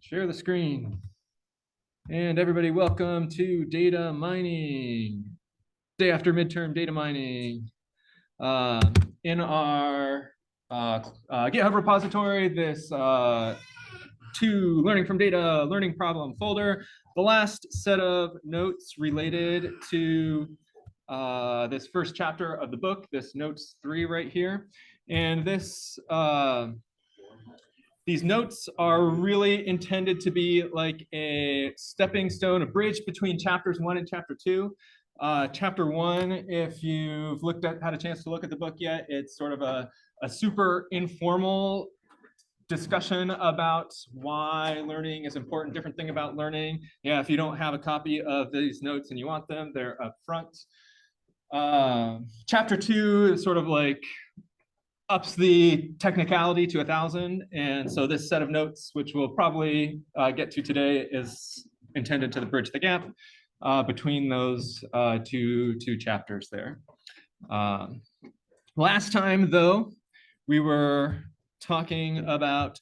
Share the screen. And everybody, welcome to data mining. Day after midterm data mining. In our GitHub repository, this to learning from data learning problem folder, the last set of notes related to this first chapter of the book, this notes 3 right here. And this these notes are really intended to be like a stepping stone, a bridge between chapters 1 and chapter 2. Chapter 1, if you've had a chance to look at the book yet, it's sort of a super informal discussion about why learning is important, different thing about learning. Yeah, if you don't have a copy of these notes and you want them, they're up front. Chapter 2 is sort of like ups the technicality to 1,000. And so this set of notes, which we'll probably get to today, is intended to bridge the gap between those two chapters there. Last time, though, we were talking about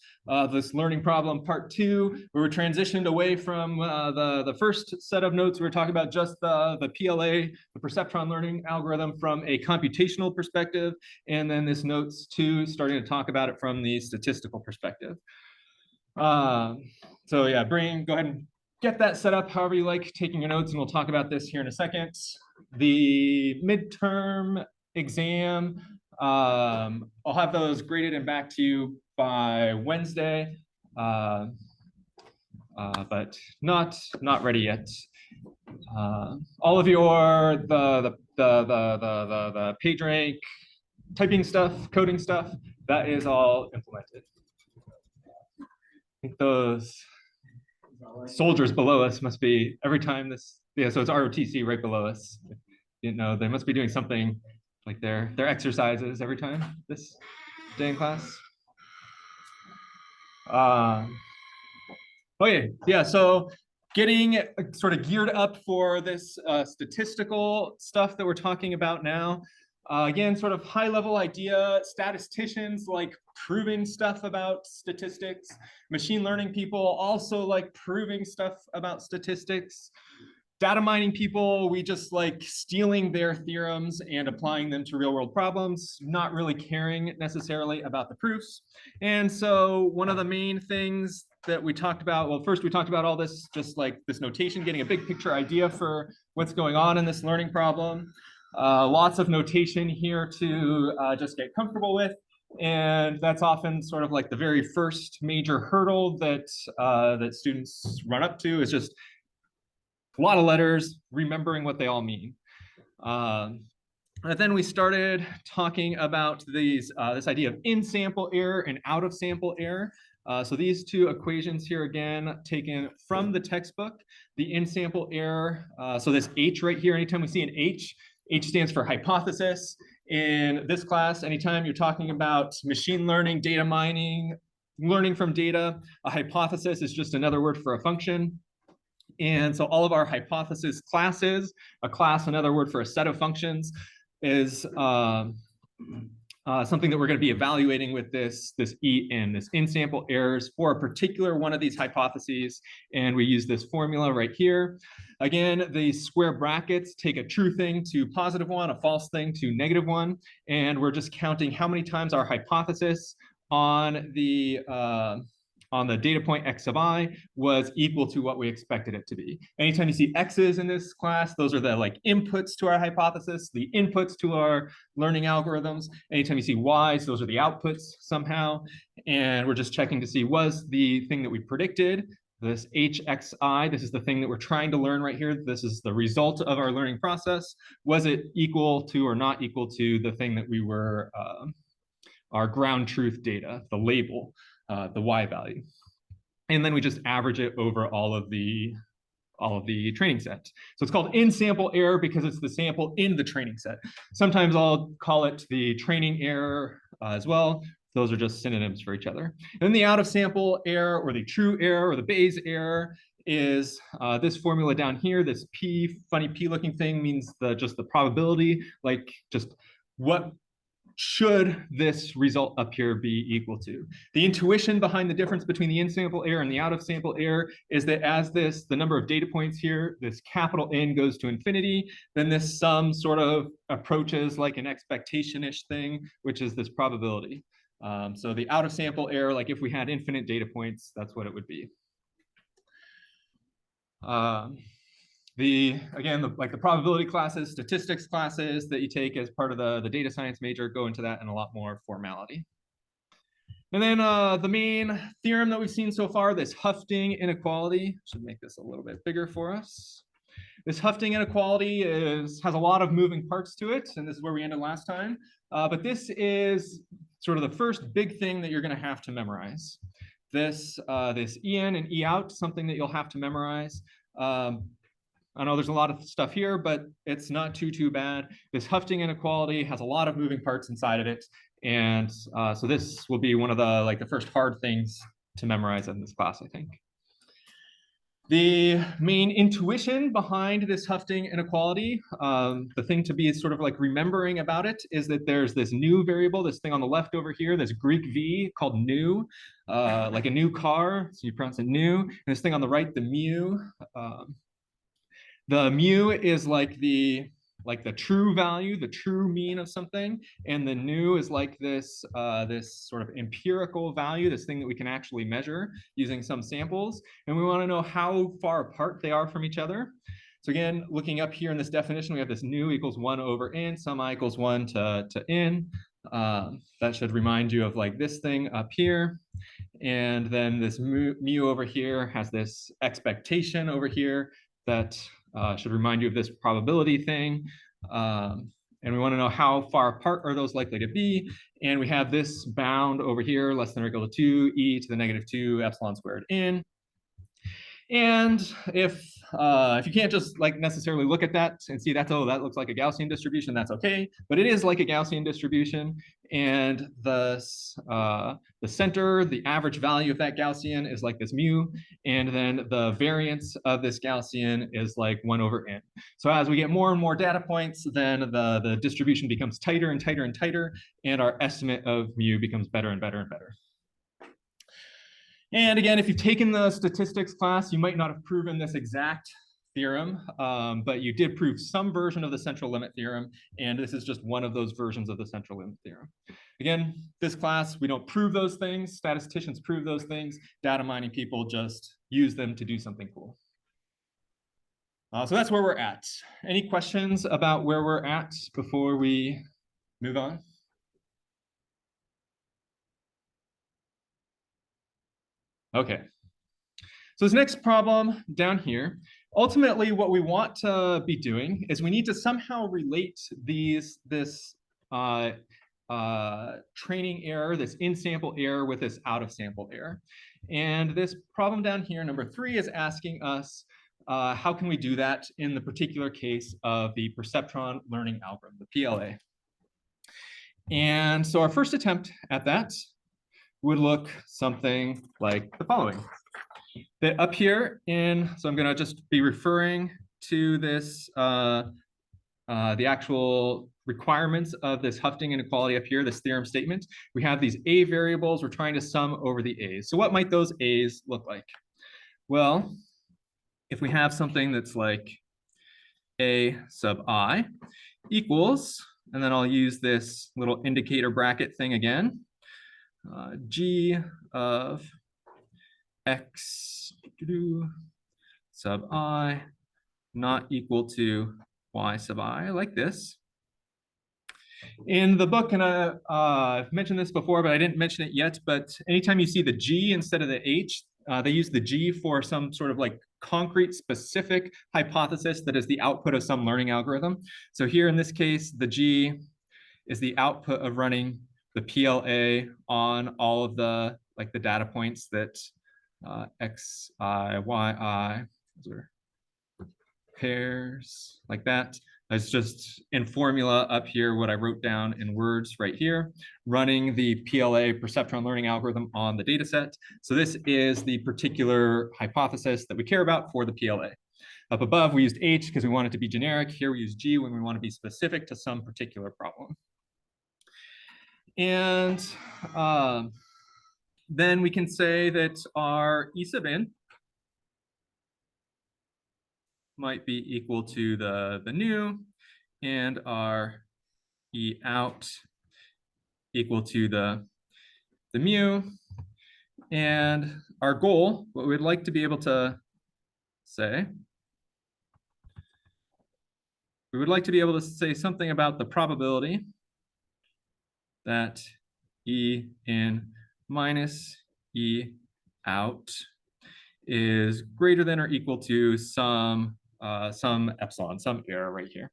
this learning problem part 2. We were transitioned away from the first set of notes. We were talking about just the PLA, the perceptron learning algorithm, from a computational perspective, and then this notes 2 starting to talk about it from the statistical perspective. So yeah, go ahead and get that set up however you like, taking your notes, and we'll talk about this here in a second. The midterm exam, I'll have those graded and back to you by Wednesday, but not ready yet. All of your the PageRank typing stuff, coding stuff, that is all implemented. I think those soldiers below us must be, every time this, yeah, so it's ROTC right below us. You know, they must be doing something like their exercises every time this day in class. Okay, yeah, so getting sort of geared up for this statistical stuff that we're talking about now. Again, sort of high level idea, statisticians like proving stuff about statistics. Machine learning people also like proving stuff about statistics. Data mining people, we just like stealing their theorems and applying them to real world problems, not really caring necessarily about the proofs. And so one of the main things that we talked about, well, first we talked about all this, just like this notation, getting a big picture idea for what's going on in this learning problem. Lots of notation here to just get comfortable with. And that's often sort of like the very first major hurdle that students run up to, is just a lot of letters, remembering what they all mean. And then we started talking about this idea of in-sample error and out-of-sample error. So these two equations here, again, taken from the textbook. The in-sample error, so this H right here, anytime we see an H stands for hypothesis. In this class, anytime you're talking about machine learning, data mining, learning from data, a hypothesis is just another word for a function. And so all of our hypothesis classes, a class, another word for a set of functions, is something that we're going to be evaluating with this EN, this in-sample errors for a particular one of these hypotheses. And we use this formula right here. Again, the square brackets take a true thing to +1, a false thing to -1. And we're just counting how many times our hypothesis on the data point x of I was equal to what we expected it to be. Anytime you see x's in this class, those are the like inputs to our hypothesis, the inputs to our learning algorithms. Anytime you see y's, those are the outputs somehow. And we're just checking to see, was the thing that we predicted, this hxi, this is the thing that we're trying to learn right here, this is the result of our learning process, was it equal to or not equal to the thing that we were, our ground truth data, the label, the y value. And then we just average it over all of the training set. So it's called in-sample error because it's the sample in the training set. Sometimes I'll call it the training error as well. Those are just synonyms for each other. And then the out-of-sample error, or the true error, or the Bayes error, is this formula down here. This P, funny P looking thing, means just the probability, like just what should this result up here be equal to? The intuition behind the difference between the in-sample error and the out-of-sample error is that as the number of data points here, this capital N goes to infinity, then this sum sort of approaches like an expectation-ish thing, which is this probability. So the out-of-sample error, like if we had infinite data points, that's what it would be. The probability classes, statistics classes that you take as part of the data science major go into that in a lot more formality. And then the main theorem that we've seen so far, this Houghton inequality, should make this a little bit bigger for us. This Houghton inequality has a lot of moving parts to it, and this is where we ended last time. But this is sort of the first big thing that you're going to have to memorize. This EN and E out, something that you'll have to memorize. I know there's a lot of stuff here, but it's not too bad. This Houghton inequality has a lot of moving parts inside of it. And so this will be one of the first hard things to memorize in this class, I think. The main intuition behind this Houghton inequality, the thing to be sort of like remembering about it is that there's this new variable, this thing on the left over here, this Greek V called new, like a new car, so you pronounce it new. And this thing on the right, the mu. The mu is like the true value, the true mean of something, and the nu is like this sort of empirical value, this thing that we can actually measure using some samples, and we want to know how far apart they are from each other. So again, looking up here in this definition, we have this nu equals 1 over n, sum I equals 1 to n. That should remind you of like this thing up here. And then this mu over here has this expectation over here that should remind you of this probability thing. And we want to know how far apart are those likely to be. And we have this bound over here, less than or equal to 2 e to the negative 2 epsilon squared n. And if you can't just like necessarily look at that and see that, oh, that looks like a Gaussian distribution, that's okay. But it is like a Gaussian distribution. And the center, the average value of that Gaussian is like this mu. And then the variance of this Gaussian is like 1 over n. So as we get more and more data points, then the distribution becomes tighter and tighter and tighter. And our estimate of mu becomes better and better and better. And again, if you've taken the statistics class, you might not have proven this exact theorem, but you did prove some version of the central limit theorem, and this is just one of those versions of the central limit theorem. Again, this class, we don't prove those things. Statisticians prove those things. Data mining people just use them to do something cool. So that's where we're at. Any questions about where we're at before we move on? Okay. So this next problem down here, ultimately what we want to be doing is we need to somehow relate this training error, this in-sample error with this out-of-sample error. And this problem down here, number 3, is asking us how can we do that in the particular case of the perceptron learning algorithm, the PLA. And so our first attempt at that would look something like the following. That up here so I'm going to just be referring to this, the actual requirements of this Houghton inequality up here, this theorem statement. We have these A variables we're trying to sum over the A's. So what might those A's look like? Well, if we have something that's like A sub I equals, and then I'll use this little indicator bracket thing again, G of X sub I not equal to Y sub I, like this. In the book, and I've mentioned this before, but I didn't mention it yet, but anytime you see the G instead of the H, they use the G for some sort of like concrete specific hypothesis that is the output of some learning algorithm. So here in this case, the G is the output of running the PLA on all of the data points that X, I, Y, I, those are pairs like that. It's just in formula up here, what I wrote down in words right here, running the PLA perceptron learning algorithm on the data set. So this is the particular hypothesis that we care about for the PLA. Up above, we used H because we want it to be generic. Here we use G when we want to be specific to some particular problem. And then we can say that our E sub in might be equal to the new, and our E out equal to the mu. And our goal, what we'd like to be able to say, we would like to be able to say something about the probability that E in minus E out is greater than or equal to some epsilon, some error right here.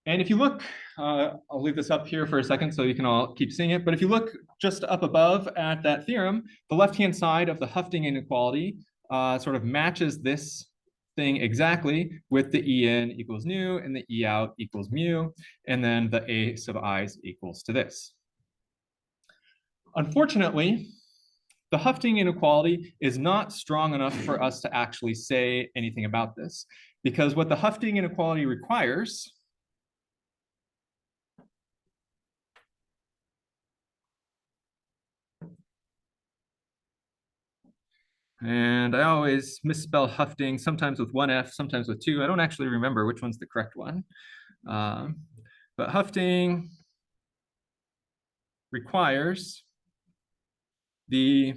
And if you look, I'll leave this up here for a second so you can all keep seeing it. But if you look just up above at that theorem, the left-hand side of the Hufting inequality sort of matches this thing exactly with the E in equals nu and the E out equals mu, and then the A sub i's equals to this. Unfortunately, the Hufting inequality is not strong enough for us to actually say anything about this, because what the Hufting inequality requires and I always misspell Hufting, sometimes with one F, sometimes with two. I don't actually remember which one's the correct one. But Hufting requires the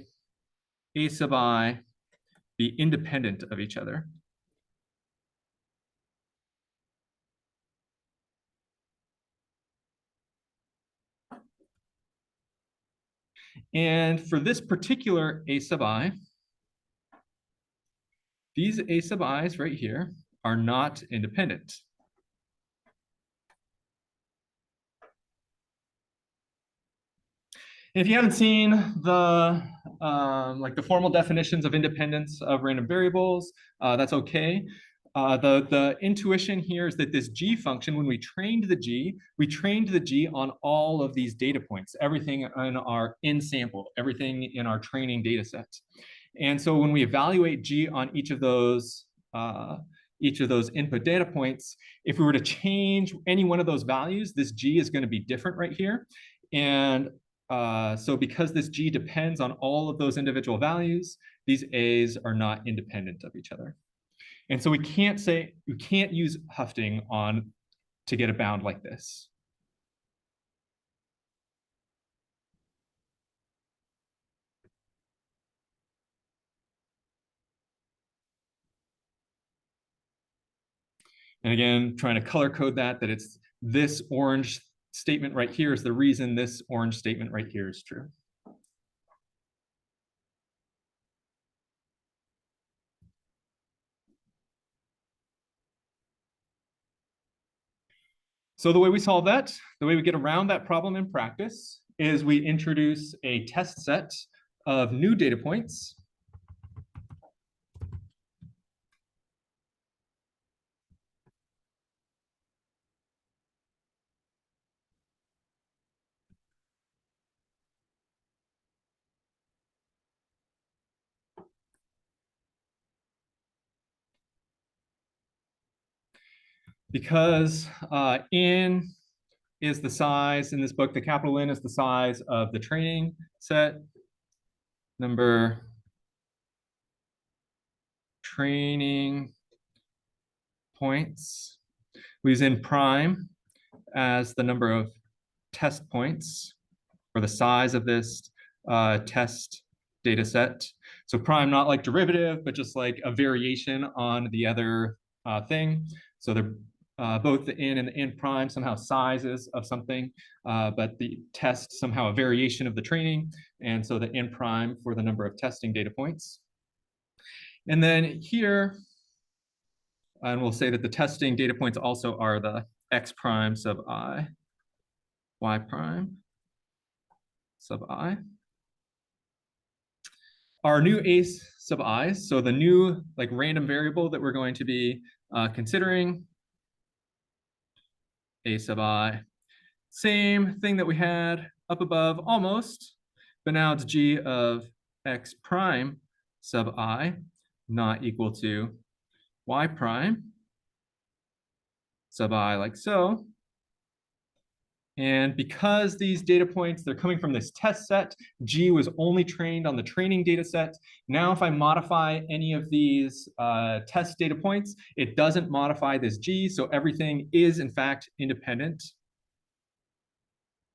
A sub I be independent of each other. And for this particular A sub I, these A sub i's right here are not independent. If you haven't seen the like the formal definitions of independence of random variables, that's okay. The intuition here is that this G function, when we trained the G on all of these data points, everything in our in sample, everything in our training data set. And so when we evaluate G on each of those input data points, if we were to change any one of those values, this G is going to be different right here. And so because this G depends on all of those individual values, these A's are not independent of each other. And so we can't use Hufting to get a bound like this. And again, trying to color code that it's this orange statement right here is the reason this orange statement right here is true. So the way we solve that, the way we get around that problem in practice is we introduce a test set of new data points. Because N is the size in this book, the capital N is the size of the training set. Number training points. We use N prime as the number of test points for the size of this test data set. So prime, not like derivative, but just like a variation on the other thing. So they're both the N and the N prime somehow sizes of something, but the test somehow a variation of the training. And so the N prime for the number of testing data points. And then here, and we'll say that the testing data points also are the X prime sub I, Y prime sub I. Our new A sub i's, so the new like random variable that we're going to be considering, A sub I, same thing that we had up above almost, but now it's G of X prime sub I not equal to Y prime. sub I like so. And because these data points, they're coming from this test set, G was only trained on the training data set. Now, if I modify any of these test data points, it doesn't modify this G, so everything is in fact independent.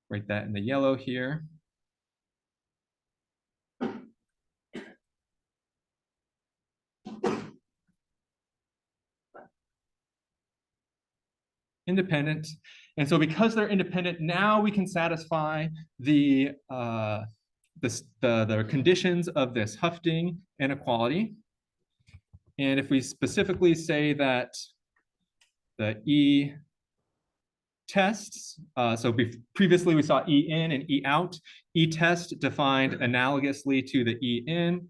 Write that in the yellow here. Independent. And so because they're independent, now we can satisfy the conditions of this Hufting inequality. And if we specifically say that the E tests, so previously we saw E in and E out, E test defined analogously to the E in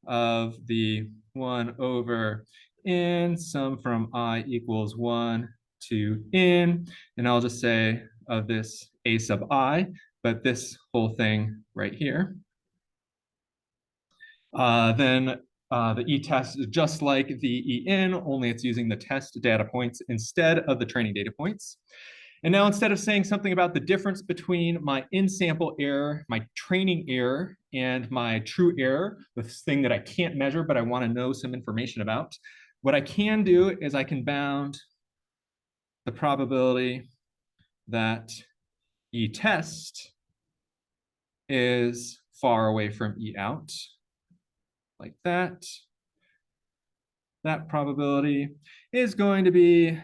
of the 1 over n, sum from I equals 1 to n, and I'll just say of this A sub I, but this whole thing right here. Then the E-test is just like the E-in, only it's using the test data points instead of the training data points. And now instead of saying something about the difference between my in-sample error, my training error, and my true error, this thing that I can't measure but I want to know some information about, what I can do is I can bound the probability that E-test is far away from E-out, like that. That probability is going to be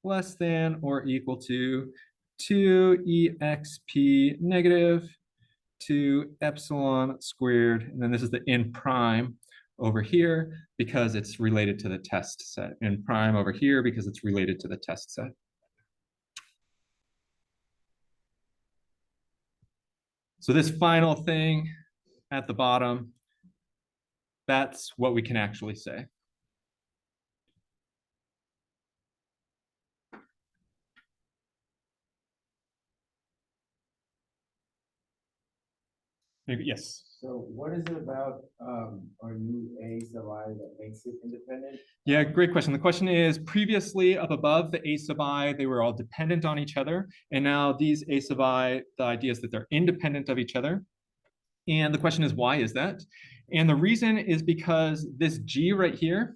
less than or equal to 2exp negative 2 epsilon squared. And then this is the n prime over here because it's related to the test set. N prime over here because it's related to the test set. So this final thing at the bottom, that's what we can actually say. Yes. So what is it about our new A sub I that makes it independent? Yeah, great question. The question is, previously up above the A sub I, they were all dependent on each other. And now these A sub I, the idea is that they're independent of each other. And the question is, why is that? And the reason is because this G right here,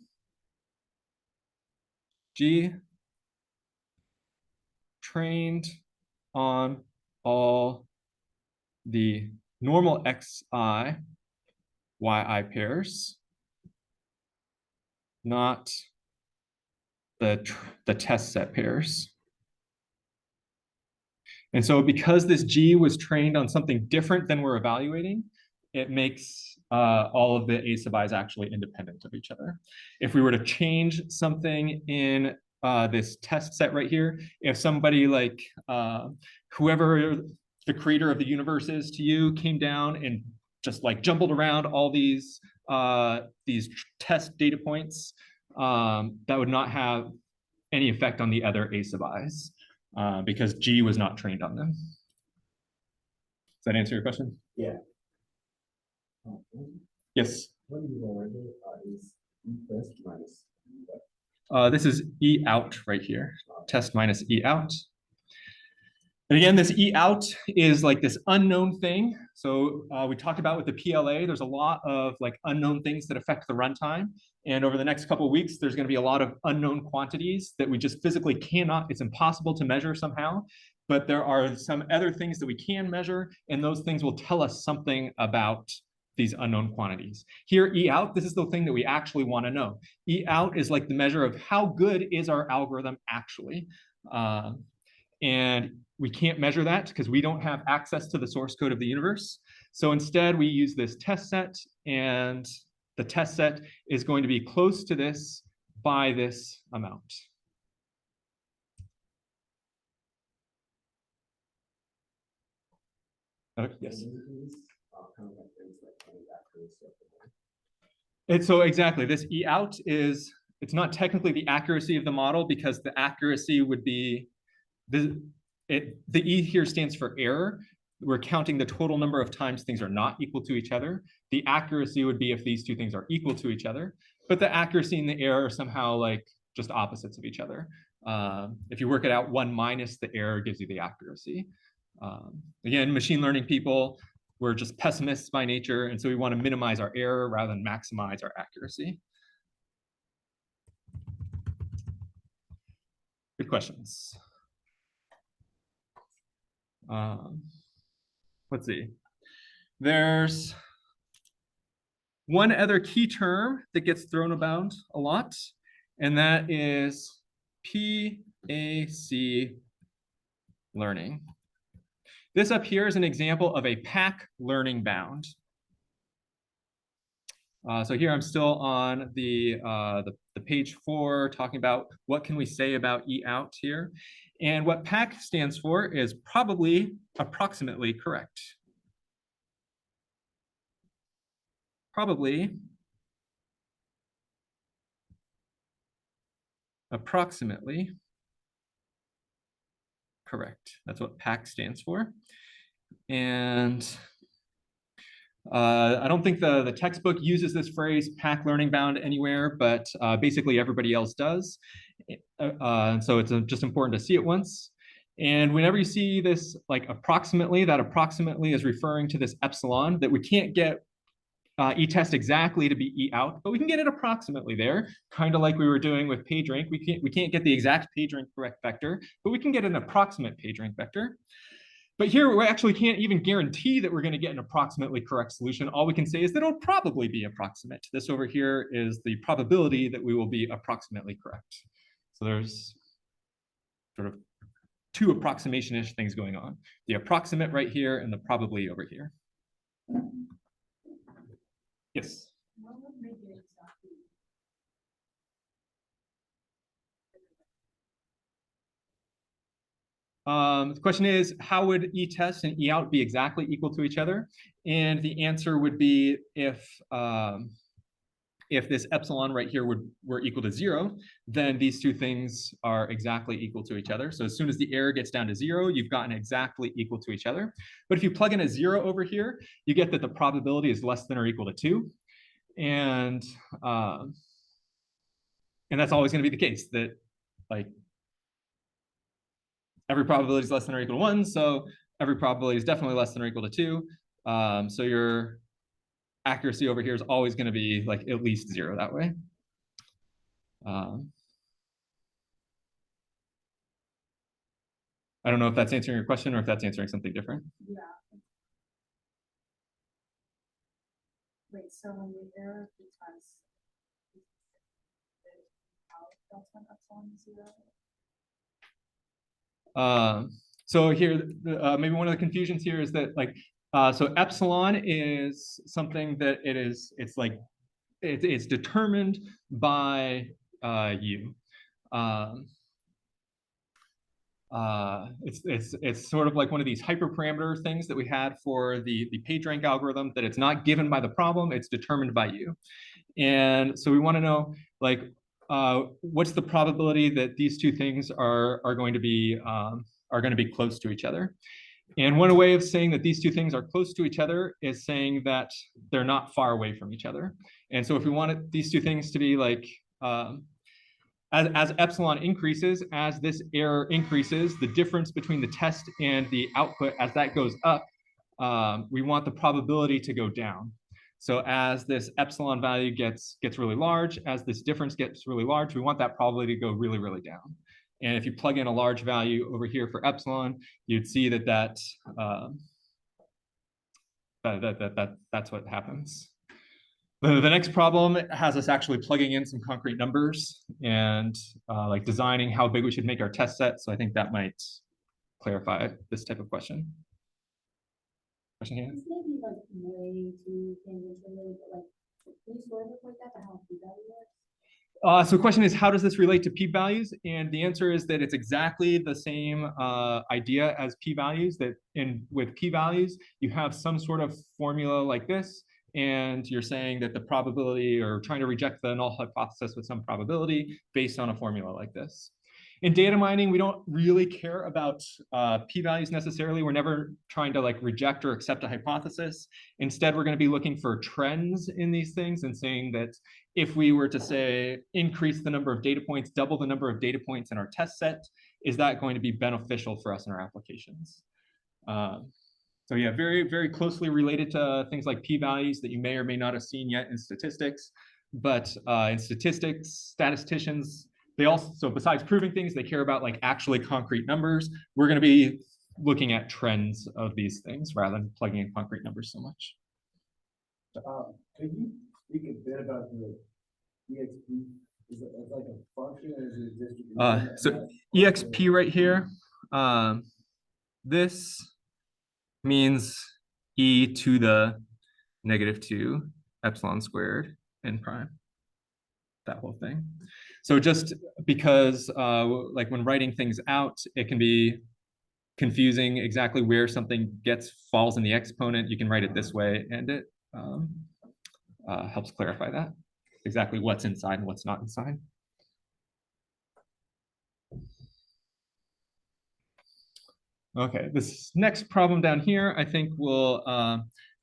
G trained on all the normal xi, yi pairs, not the test set pairs. And so because this G was trained on something different than we're evaluating, it makes all of the A sub i's actually independent of each other. If we were to change something in this test set right here, if somebody like whoever the creator of the universe is to you came down and just like jumbled around all these test data points, that would not have any effect on the other A sub i's because G was not trained on them. Does that answer your question? Yeah. Yes. What do you already is E test minus this is E out right here. Test minus E out. And again, this E out is like this unknown thing. So we talked about with the PLA, there's a lot of like unknown things that affect the runtime. And over the next couple of weeks, there's going to be a lot of unknown quantities that we just physically cannot, it's impossible to measure somehow. But there are some other things that we can measure, and those things will tell us something about these unknown quantities. Here, E out, this is the thing that we actually want to know. E out is like the measure of how good is our algorithm actually. And we can't measure that because we don't have access to the source code of the universe. So instead, we use this test set, and the test set is going to be close to this by this amount. Yes. And so exactly, this E out is, it's not technically the accuracy of the model because the accuracy would be, the E here stands for error. We're counting the total number of times things are not equal to each other. The accuracy would be if these two things are equal to each other, but the accuracy and the error are somehow like just opposites of each other. If you work it out, 1 minus the error gives you the accuracy. Again, machine learning people, we're just pessimists by nature, and so we want to minimize our error rather than maximize our accuracy. Good questions. Let's see. There's one other key term that gets thrown about a lot, and that is PAC learning. This up here is an example of a PAC learning bound. So here I'm still on the page 4, talking about what can we say about E out here. And what PAC stands for is probably approximately correct. Probably approximately correct. That's what PAC stands for. And I don't think the textbook uses this phrase PAC learning bound anywhere, but basically everybody else does. So it's just important to see it once. And whenever you see this like approximately, that approximately is referring to this epsilon that we can't get E test exactly to be E out, but we can get it approximately there, kind of like we were doing with PageRank. We can't get the exact PageRank correct vector, but we can get an approximate PageRank vector. But here we actually can't even guarantee that we're going to get an approximately correct solution. All we can say is that it'll probably be approximate. This over here is the probability that we will be approximately correct. So there's sort of two approximation-ish things going on. The approximate right here and the probably over here. Yes? What would make it exactly? The question is, how would E test and E out be exactly equal to each other? And the answer would be if this epsilon right here were equal to 0, then these two things are exactly equal to each other. So as soon as the error gets down to 0, you've gotten exactly equal to each other. But if you plug in a 0 over here, you get that the probability is less than or equal to 2. And that's always going to be the case, that like every probability is less than or equal to 1, so every probability is definitely less than or equal to 2. So your accuracy over here is always going to be like at least 0 that way. I don't know if that's answering your question or if that's answering something different. Yeah. Wait, so when the error becomes that's when epsilon is 0? So here, maybe one of the confusions here is that like, so epsilon is something that it's like, it's determined by you. It's sort of like one of these hyperparameter things that we had for the PageRank algorithm, that it's not given by the problem, it's determined by you. And so we want to know like, what's the probability that these two things are going to be close to each other? And one way of saying that these two things are close to each other is saying that they're not far away from each other. And so if we wanted these two things to be like, as epsilon increases, as this error increases, the difference between the test and the output, as that goes up, we want the probability to go down. So as this epsilon value gets really large, as this difference gets really large, we want that probability to go really, really down. And if you plug in a large value over here for epsilon, you'd see that's what happens. The next problem has us actually plugging in some concrete numbers and like designing how big we should make our test set. So I think that might clarify this type of question. Question here? This may be like way too tangential, but like, can you sort of like that to how p-value works? So the question is, how does this relate to p-values? And the answer is that it's exactly the same idea as p-values, that with p-values, you have some sort of formula like this, and you're saying that the probability, or trying to reject the null hypothesis with some probability based on a formula like this. In data mining, we don't really care about p-values necessarily. We're never trying to like reject or accept a hypothesis. Instead, we're going to be looking for trends in these things and saying that if we were to say increase the number of data points, double the number of data points in our test set, is that going to be beneficial for us in our applications? So yeah, very, very closely related to things like p-values that you may or may not have seen yet in statistics. But in statistics, statisticians, they also, so besides proving things, they care about like actually concrete numbers. We're going to be looking at trends of these things rather than plugging in concrete numbers so much. Could you speak a bit about the EXP? Is it like a function or is it a distribution? So EXP right here, this means e to the -2 epsilon squared n prime, that whole thing. So just because like when writing things out, it can be confusing exactly where something falls in the exponent. You can write it this way, and it helps clarify that, exactly what's inside and what's not inside. Okay, this next problem down here, I think will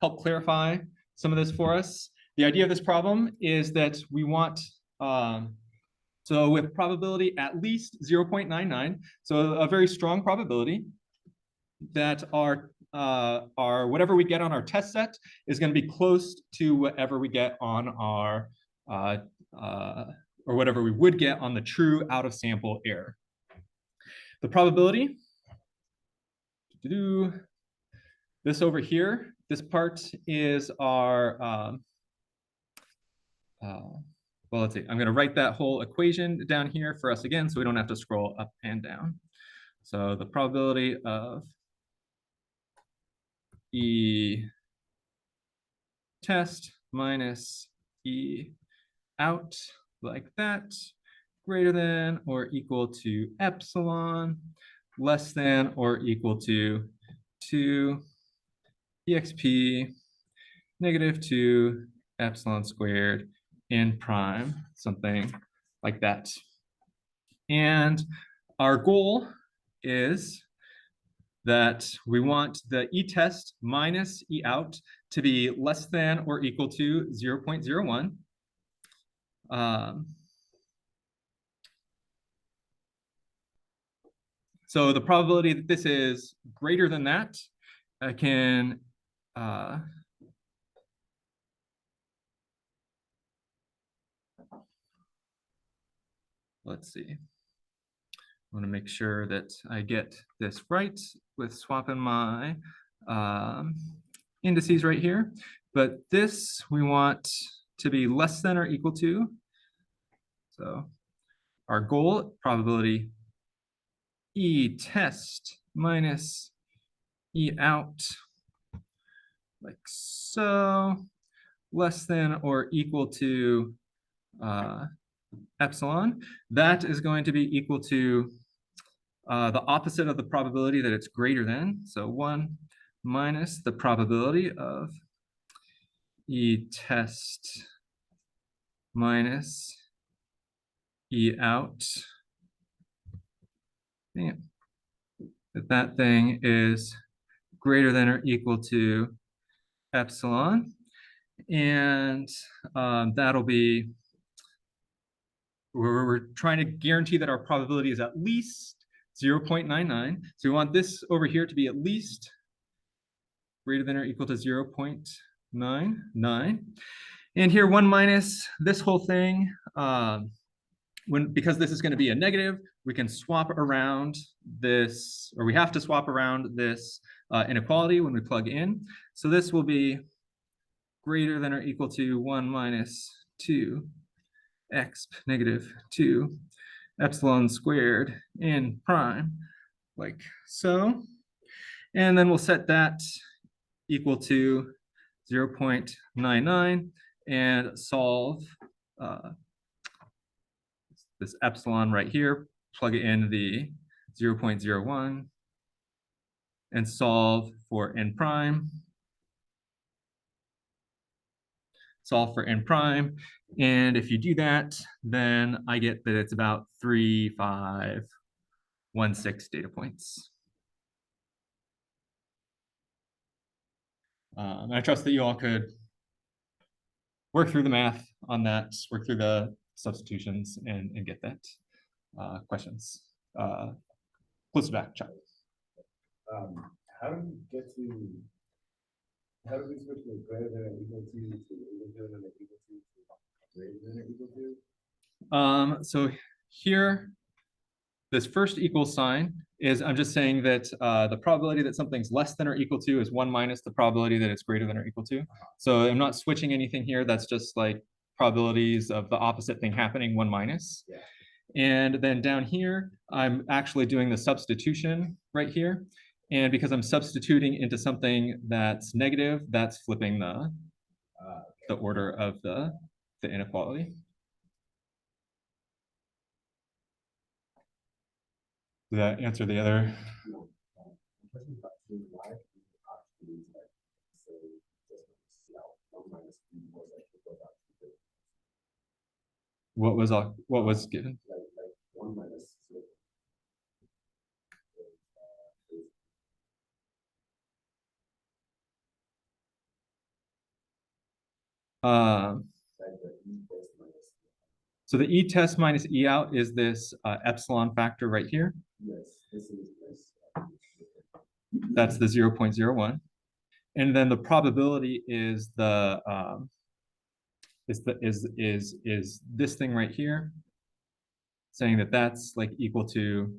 help clarify some of this for us. The idea of this problem is that we want, so with probability at least 0.99, so a very strong probability that our whatever we get on our test set is going to be close to whatever we get on our, or whatever we would get on the true out of sample error. The probability, this over here, this part is our, well, let's see, I'm going to write that whole equation down here for us again so we don't have to scroll up and down. So the probability of E test minus E out, like that, greater than or equal to epsilon, less than or equal to 2 exp -2 epsilon squared n prime, something like that. And our goal is that we want the E test minus E out to be less than or equal to 0.01. So the probability that this is greater than that, I can let's see. I want to make sure that I get this right with swapping my indices right here. But this we want to be less than or equal to. So our goal, probability E test minus E out, like so, less than or equal to epsilon. That is going to be equal to the opposite of the probability that it's greater than. So 1 minus the probability of E test minus E out. That thing is greater than or equal to epsilon. And that'll be, we're trying to guarantee that our probability is at least 0.99. So we want this over here to be at least greater than or equal to 0.99. And here 1 minus this whole thing, because this is going to be a negative, we can swap around this, or we have to swap around this inequality when we plug in. So this will be greater than or equal to 1 minus 2 exp -2 epsilon squared n prime, like so. And then we'll set that equal to 0.99 and solve this epsilon right here, plug it in the 0.01 and solve for n prime. Solve for n prime. And if you do that, then I get that it's about 3, 5, 0.16 data points. I trust that you all could work through the math on that, work through the substitutions, and get that. Questions? Close back, Chuck. How do we get to, how do we switch to greater than or equal to equal to and equal to greater than or equal to? So here, this first equal sign is, I'm just saying that the probability that something's less than or equal to is 1 minus the probability that it's greater than or equal to. So I'm not switching anything here. That's just like probabilities of the opposite thing happening, 1 minus. Yeah. And then down here, I'm actually doing the substitution right here. And because I'm substituting into something that's negative, that's flipping the order of the inequality. Did that answer the other? What was given? So the E test minus E out is this epsilon factor right here. Yes, this is this. That's the 0.01. And then the probability is the is this thing right here, saying that that's like equal to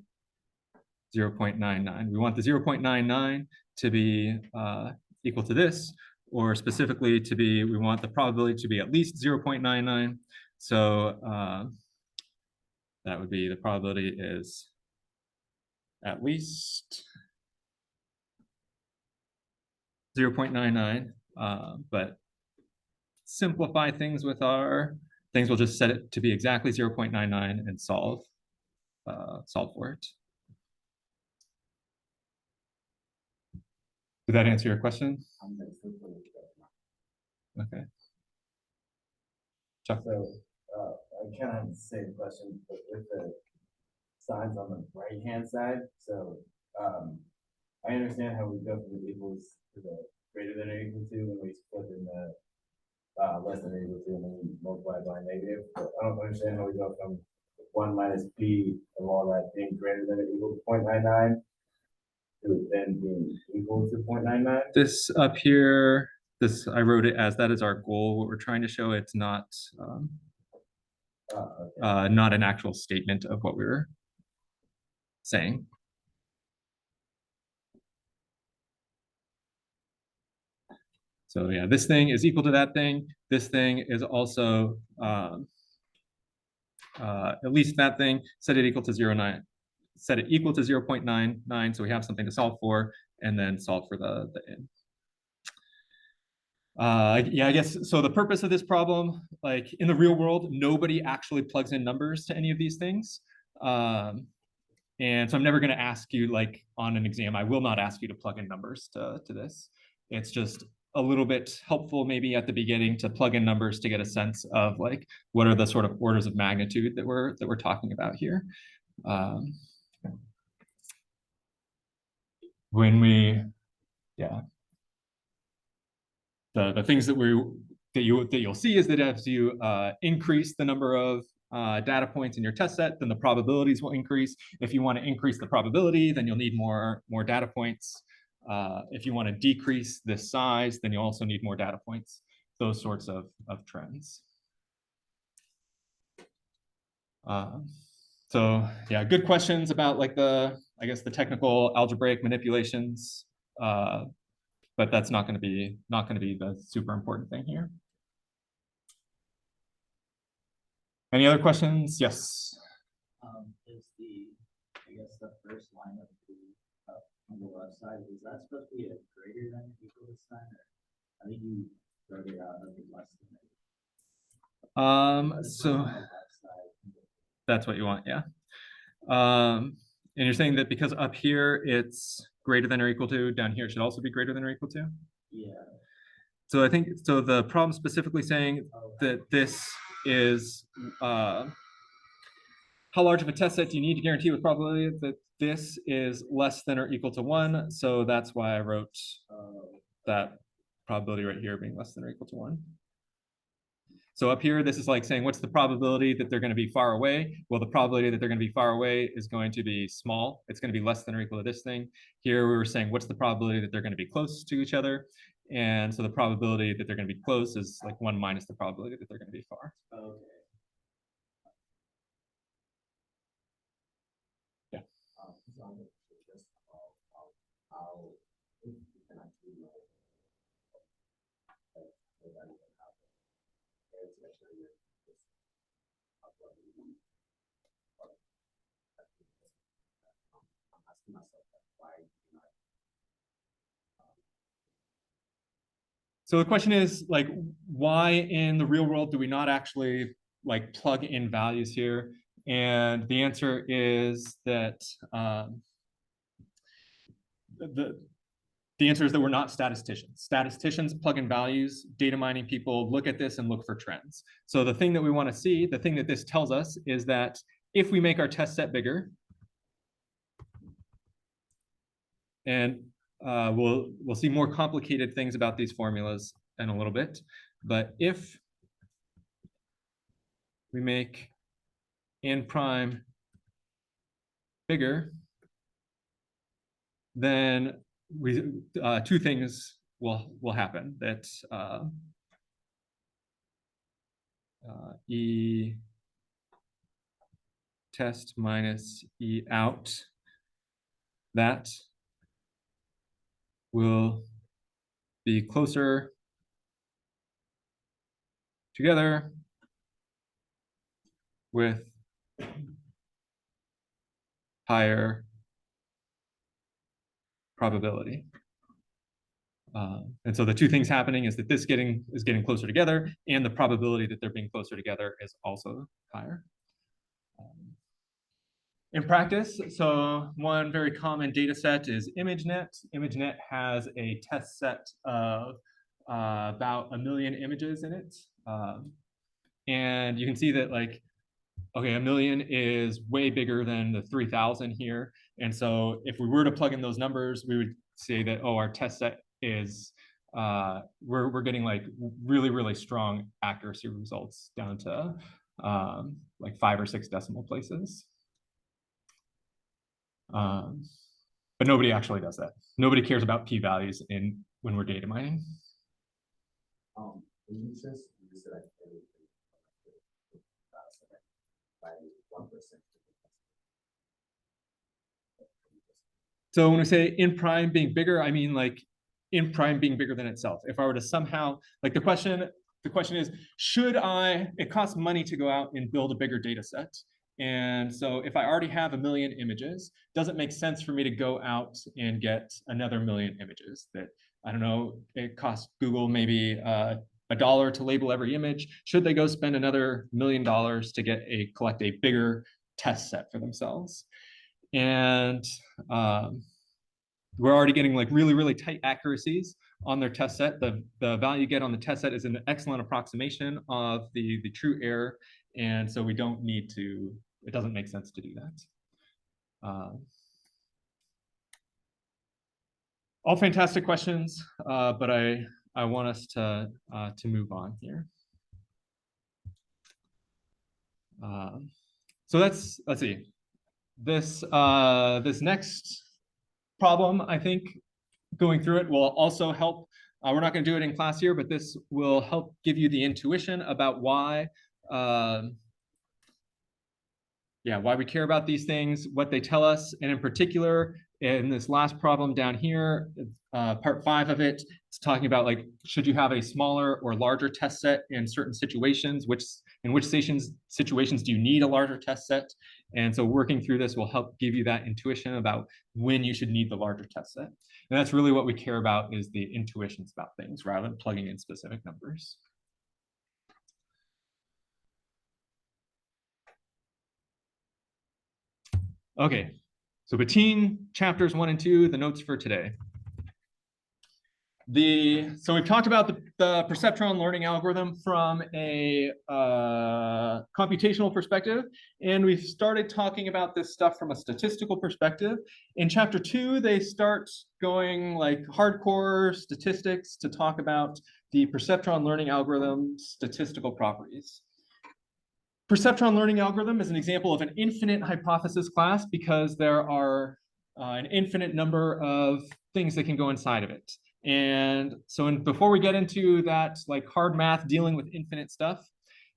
0.99. We want the 0.99 to be equal to this, or specifically to be, we want the probability to be at least 0.99. So that would be, the probability is at least 0.99, but simplify things with our things, we'll just set it to be exactly 0.99 and solve for it. Did that answer your question? Okay. Chuck. So I kind of have the same question, but with the signs on the right-hand side. So I understand how we go from the equals to the greater than or equal to when we split in the less than or equal to and then we multiply by negative. But I don't understand how we go from 1 minus p of all that being greater than or equal to 0.99 to it then being equal to 0.99. This up here, this I wrote it as that is our goal. What we're trying to show, it's not not an actual statement of what we were saying. So yeah, this thing is equal to that thing. This thing is also at least that thing. Set it equal to 0.9. Set it equal to 0.99, so we have something to solve for, and then solve for the n. Yeah, I guess so. The purpose of this problem, like in the real world, nobody actually plugs in numbers to any of these things. And so I'm never going to ask you, like on an exam, I will not ask you to plug in numbers to this. It's just a little bit helpful maybe at the beginning to plug in numbers to get a sense of like what are the sort of orders of magnitude that we're talking about here. When we, yeah, the things that you'll see is that as you increase the number of data points in your test set, then the probabilities will increase. If you want to increase the probability, then you'll need more data points. If you want to decrease this size, then you also need more data points. Those sorts of trends. So yeah, good questions about like I guess the technical algebraic manipulations, but that's not going to be the super important thing here. Any other questions? Yes. Is I guess the first line of on the left side, is that supposed to be a greater than or equal to sign? Or I think you wrote it out as less than it. So that's what you want, yeah. And you're saying that because up here it's greater than or equal to, down here it should also be greater than or equal to? Yeah. So I think, so the problem specifically saying that this is how large of a test set do you need to guarantee with probability that this is less than or equal to 1? So that's why I wrote that probability right here being less than or equal to 1. So up here, this is like saying, what's the probability that they're going to be far away? Well, the probability that they're going to be far away is going to be small. It's going to be less than or equal to this thing. Here, we were saying, what's the probability that they're going to be close to each other? And so the probability that they're going to be close is like 1 minus the probability that they're going to be far. Okay. Yeah. Just how if you can actually know that even happen. It's actually just I'm asking myself that why you know, So the question is like, why in the real world do we not actually like plug in values here? And the answer is that the answer is that we're not statisticians. Statisticians plug in values. Data mining people look at this and look for trends. So the thing that we want to see, the thing that this tells us is that if we make our test set bigger, and we'll see more complicated things about these formulas in a little bit, but if we make n prime bigger, then we two things will happen. That E test minus E out, that will be closer together with higher probability. And so the two things happening is that this is getting closer together, and the probability that they're being closer together is also higher. In practice, so one very common data set is Imagenet. Imagenet has a test set of about 1 million images in it. And you can see that like, okay, 1 million is way bigger than the 3,000 here. And so if we were to plug in those numbers, we would say that, oh, our test set is, we're getting like really, really strong accuracy results down to like 5 or 6 decimal places. But nobody actually does that. Nobody cares about p-values when we're data mining. you said like by 1%. So when we say in prime being bigger, I mean like in prime being bigger than itself. If I were to somehow, like the question is, it costs money to go out and build a bigger data set. And so if I already have 1 million images, does it make sense for me to go out and get another 1 million images that, I don't know, it costs Google maybe $1 to label every image. Should they go spend another $1 million to collect a bigger test set for themselves? And we're already getting like really, really tight accuracies on their test set. The value you get on the test set is an excellent approximation of the true error. And so we don't need to, it doesn't make sense to do that. All fantastic questions, but I want us to move on here. So let's see. This next problem, I think, going through it will also help. We're not going to do it in class here, but this will help give you the intuition about why we care about these things, what they tell us, and in particular, in this last problem down here, part 5 of it, it's talking about like, should you have a smaller or larger test set in certain situations? In which situations do you need a larger test set? And so working through this will help give you that intuition about when you should need the larger test set. And that's really what we care about, is the intuitions about things rather than plugging in specific numbers. Okay, so between chapters 1 and 2, the notes for today. So we've talked about the perceptron learning algorithm from a computational perspective, and we've started talking about this stuff from a statistical perspective. In chapter 2, they start going like hardcore statistics to talk about the perceptron learning algorithm statistical properties. Perceptron learning algorithm is an example of an infinite hypothesis class because there are an infinite number of things that can go inside of it. And so before we get into that like hard math dealing with infinite stuff,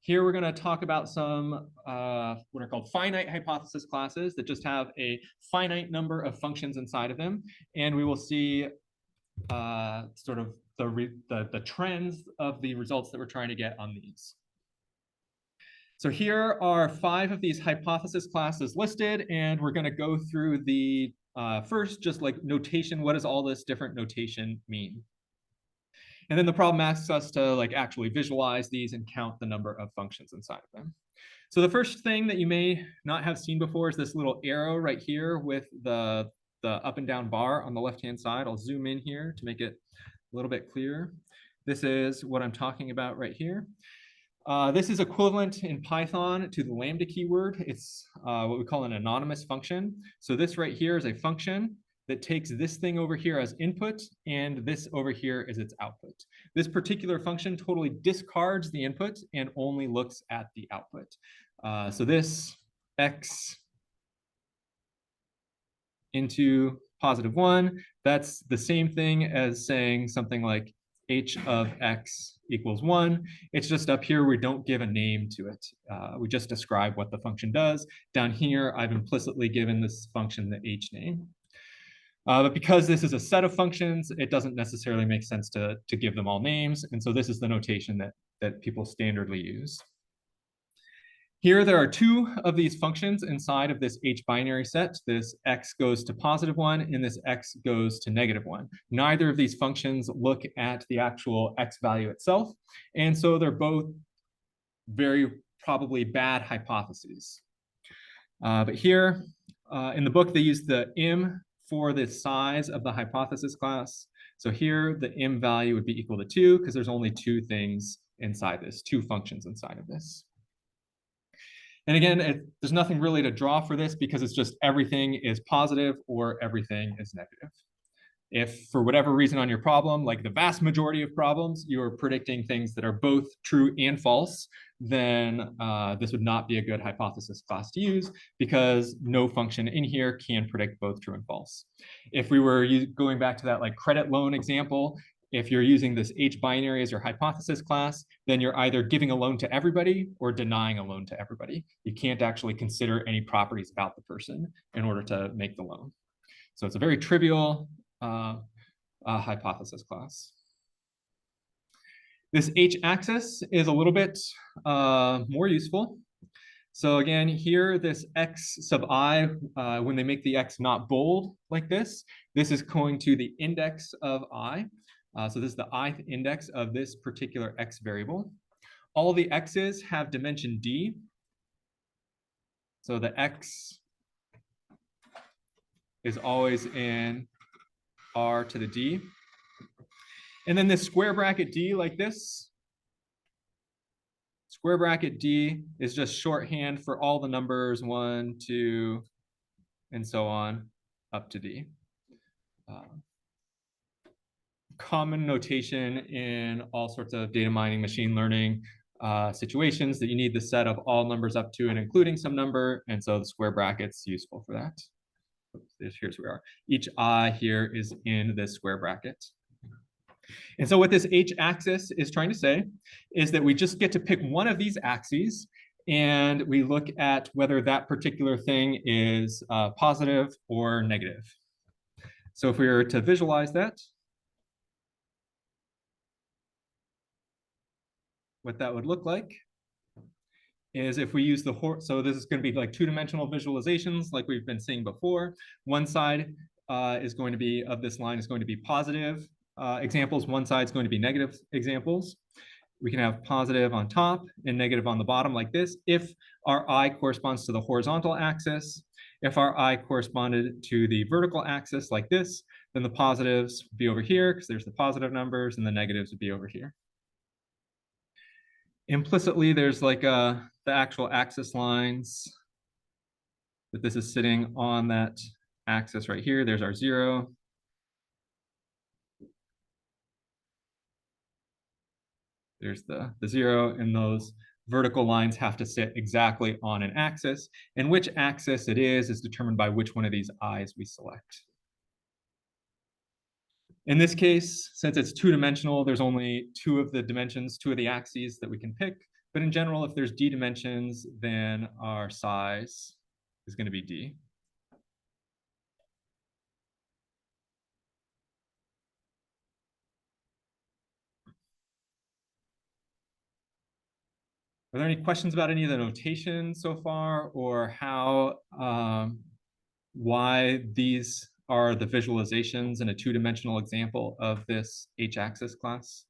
here we're going to talk about some what are called finite hypothesis classes that just have a finite number of functions inside of them. And we will see sort of the trends of the results that we're trying to get on these. So here are 5 of these hypothesis classes listed, and we're going to go through the first, just like notation. What does all this different notation mean? And then the problem asks us to like actually visualize these and count the number of functions inside of them. So the first thing that you may not have seen before is this little arrow right here with the up and down bar on the left-hand side. I'll zoom in here to make it a little bit clearer. This is what I'm talking about right here. This is equivalent in Python to the lambda keyword. It's what we call an anonymous function. So this right here is a function that takes this thing over here as input, and this over here is its output. This particular function totally discards the input and only looks at the output. So this x into +1, that's the same thing as saying something like h of x equals 1. It's just up here, we don't give a name to it. We just describe what the function does. Down here, I've implicitly given this function the h name. But because this is a set of functions, it doesn't necessarily make sense to give them all names. And so this is the notation that people standardly use. Here, there are 2 of these functions inside of this H binary set. This x goes to +1 and this x goes to -1. Neither of these functions look at the actual x value itself. And so they're both very probably bad hypotheses. But here in the book, they use the im for the size of the hypothesis class. So here, the im value would be equal to 2 because there's only 2 things inside this, 2 functions inside of this. And again, there's nothing really to draw for this because it's just everything is positive or everything is negative. If for whatever reason on your problem, like the vast majority of problems, you're predicting things that are both true and false, then this would not be a good hypothesis class to use because no function in here can predict both true and false. If we were going back to that like credit loan example, if you're using this H binary as your hypothesis class, then you're either giving a loan to everybody or denying a loan to everybody. You can't actually consider any properties about the person in order to make the loan. So it's a very trivial hypothesis class. This H-axis is a little bit more useful. So again, here, this x sub I, when they make the x not bold like this is going to the index of I. So this is the ith index of this particular x variable. All the x's have dimension d. So the x is always in r to the d. And then this square bracket d like this. Square bracket d is just shorthand for all the numbers 1, 2, and so on up to d. Common notation in all sorts of data mining, machine learning situations that you need the set of all numbers up to and including some number. And so the square bracket's useful for that. Here's where we are. Each I here is in this square bracket. And so what this H-axis is trying to say is that we just get to pick one of these axes and we look at whether that particular thing is positive or negative. So if we were to visualize that, what that would look like is if we use the so this is going to be like 2-dimensional visualizations like we've been seeing before. One side is going to be of this line is going to be positive examples. One side is going to be negative examples. We can have positive on top and negative on the bottom like this if our I corresponds to the horizontal axis. If our I corresponded to the vertical axis like this, then the positives would be over here because there's the positive numbers, and the negatives would be over here. Implicitly, there's like the actual axis lines that this is sitting on that axis right here. There's our 0. There's the 0, and those vertical lines have to sit exactly on an axis. And which axis it is determined by which one of these eyes we select. In this case, since it's two-dimensional, there's only two of the axes that we can pick. But in general, if there's d dimensions, then our size is going to be d. Are there any questions about any of the notation so far, or how, why these are the visualizations in a two-dimensional example of this h-axis class?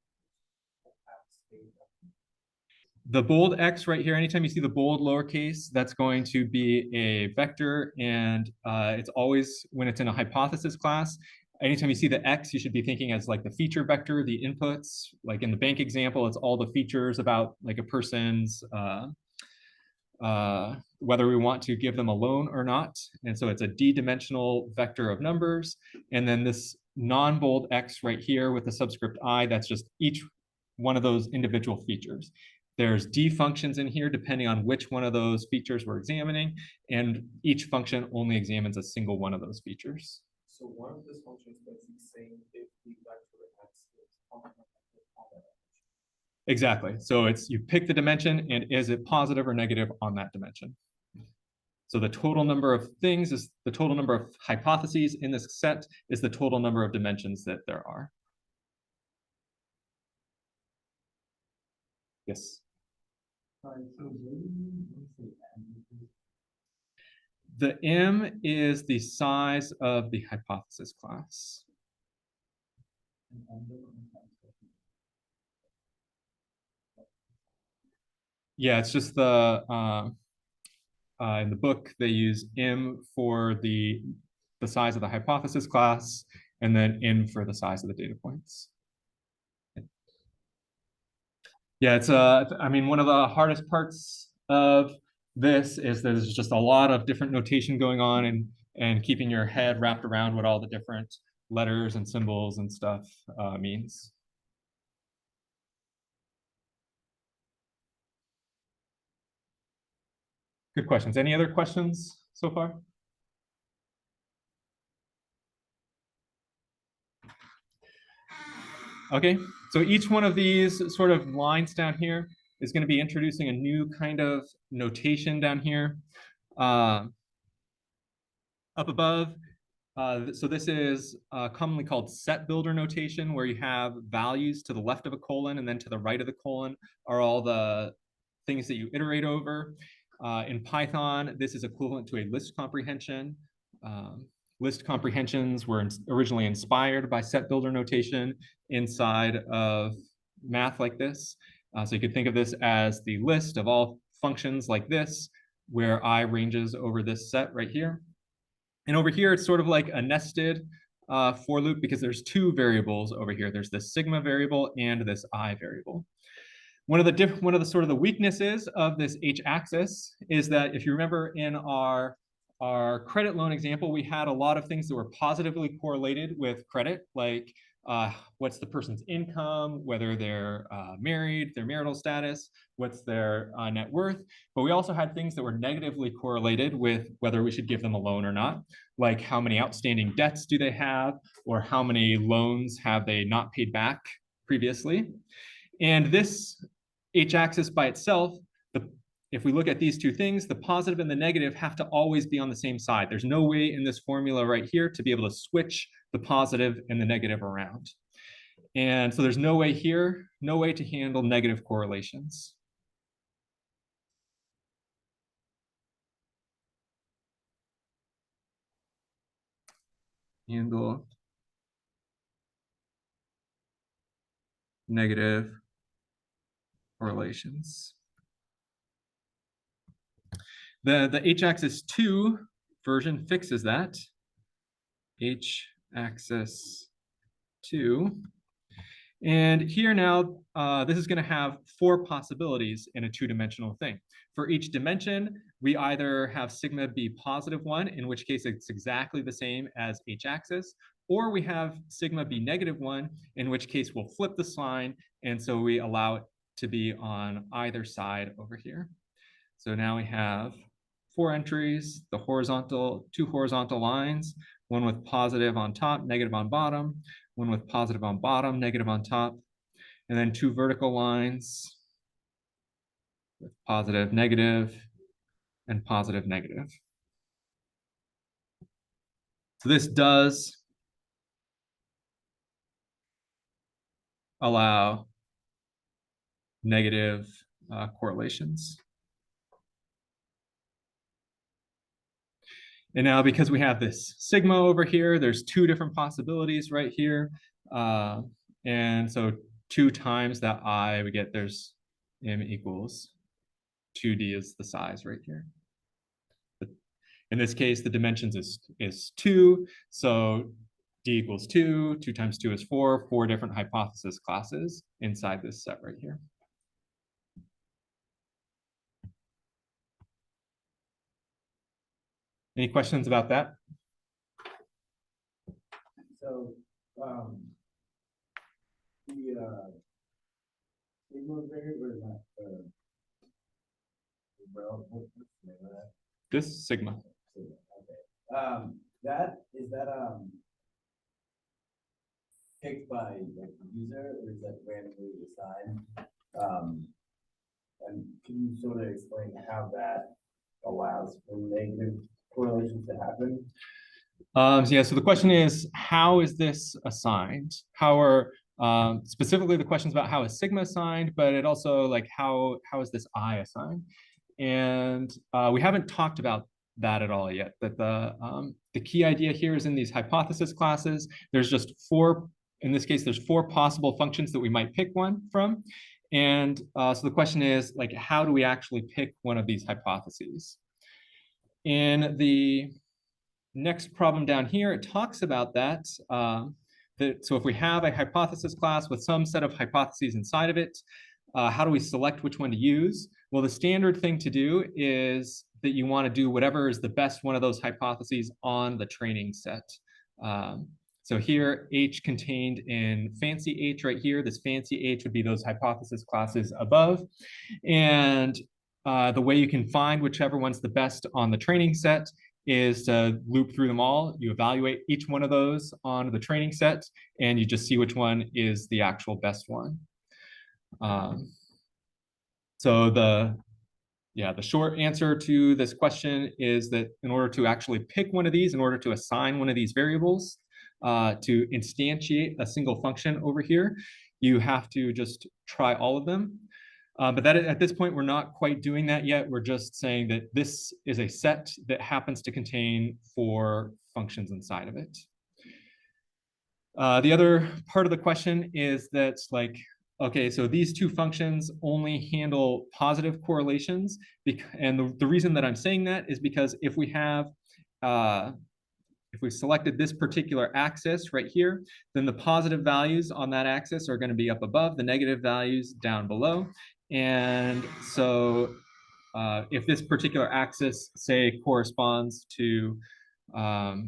The bold X right here, anytime you see the bold lowercase, that's going to be a vector, and it's always when it's in a hypothesis class. Anytime you see the X, you should be thinking as like the feature vector, the inputs. Like in the bank example, it's all the features about like a person's, whether we want to give them a loan or not. And so it's a d-dimensional vector of numbers. And then this non-bold X right here with the subscript I, that's just each one of those individual features. There's d functions in here depending on which one of those features we're examining, and each function only examines a single one of those features. So one of these functions basically saying if the vector x is on that dimension. Exactly. So it's you pick the dimension and is it positive or negative on that dimension. So the total number of things is the total number of hypotheses in this set is the total number of dimensions that there are. Yes. The M is the size of the hypothesis class. Yeah, it's just the in the book they use M for the size of the hypothesis class, and then N for the size of the data points. Yeah, it's I mean, one of the hardest parts of this is there's just a lot of different notation going on, and keeping your head wrapped around what all the different letters and symbols and stuff means. Good questions. Any other questions so far? Okay, so each one of these sort of lines down here is going to be introducing a new kind of notation down here. Up above, so this is commonly called set builder notation, where you have values to the left of a colon and then to the right of the colon are all the things that you iterate over. In Python, this is equivalent to a list comprehension. List comprehensions were originally inspired by set builder notation inside of math like this. So you could think of this as the list of all functions like this, where I ranges over this set right here. And over here, it's sort of like a nested for loop because there's two variables over here. There's this sigma variable and this I variable. One of the sort of the weaknesses of this h-axis is that if you remember in our credit loan example, we had a lot of things that were positively correlated with credit, like what's the person's income, whether they're married, their marital status, what's their net worth. But we also had things that were negatively correlated with whether we should give them a loan or not, like how many outstanding debts do they have, or how many loans have they not paid back previously. And this h-axis by itself, if we look at these two things, the positive and the negative have to always be on the same side. There's no way in this formula right here to be able to switch the positive and the negative around. And so there's no way here, no way to handle negative correlations. Handle negative correlations. The h-axis 2 version fixes that. H axis 2. And here now, this is going to have 4 possibilities in a 2-dimensional thing. For each dimension, we either have sigma be +1, in which case it's exactly the same as h-axis, or we have sigma be -1, in which case we'll flip the sign, and so we allow it to be on either side over here. So now we have 4 entries, the 2 horizontal lines, one with positive on top, negative on bottom, one with positive on bottom, negative on top, and then 2 vertical lines with positive, negative, and positive, negative. So this does allow negative correlations. And now because we have this sigma over here, there's 2 different possibilities right here. And so 2 times that I, we get there's m equals 2d is the size right here. But in this case, the dimensions is 2. So d equals 2. 2 times 2 is 4. 4 different hypothesis classes inside this set right here. Any questions about that? So, the signal variable is not, what's the name of that? This sigma. Okay. Is that picked by like the user, or is that randomly assigned? And can you sort of explain how that allows for negative correlations to happen? Yeah, so the question is, how is this assigned? How are specifically the questions about how is sigma assigned, but it also like how is this I assigned? And we haven't talked about that at all yet. But the key idea here is in these hypothesis classes, there's just 4. In this case, there's 4 possible functions that we might pick one from. And so the question is, like, how do we actually pick one of these hypotheses? In the next problem down here, it talks about that. So if we have a hypothesis class with some set of hypotheses inside of it, how do we select which one to use? Well, the standard thing to do is that you want to do whatever is the best one of those hypotheses on the training set. So here, H contained in fancy H right here, this fancy H would be those hypothesis classes above. And the way you can find whichever one's the best on the training set is to loop through them all. You evaluate each one of those on the training set, and you just see which one is the actual best one. So the short answer to this question is that in order to actually pick one of these, in order to assign one of these variables, to instantiate a single function over here, you have to just try all of them. But that at this point, we're not quite doing that yet. We're just saying that this is a set that happens to contain 4 functions inside of it. The other part of the question is that, like, okay, so these 2 functions only handle positive correlations. And the reason that I'm saying that is because if we have, if we selected this particular axis right here, then the positive values on that axis are going to be up above, the negative values down below. And so if this particular axis, say, corresponds to how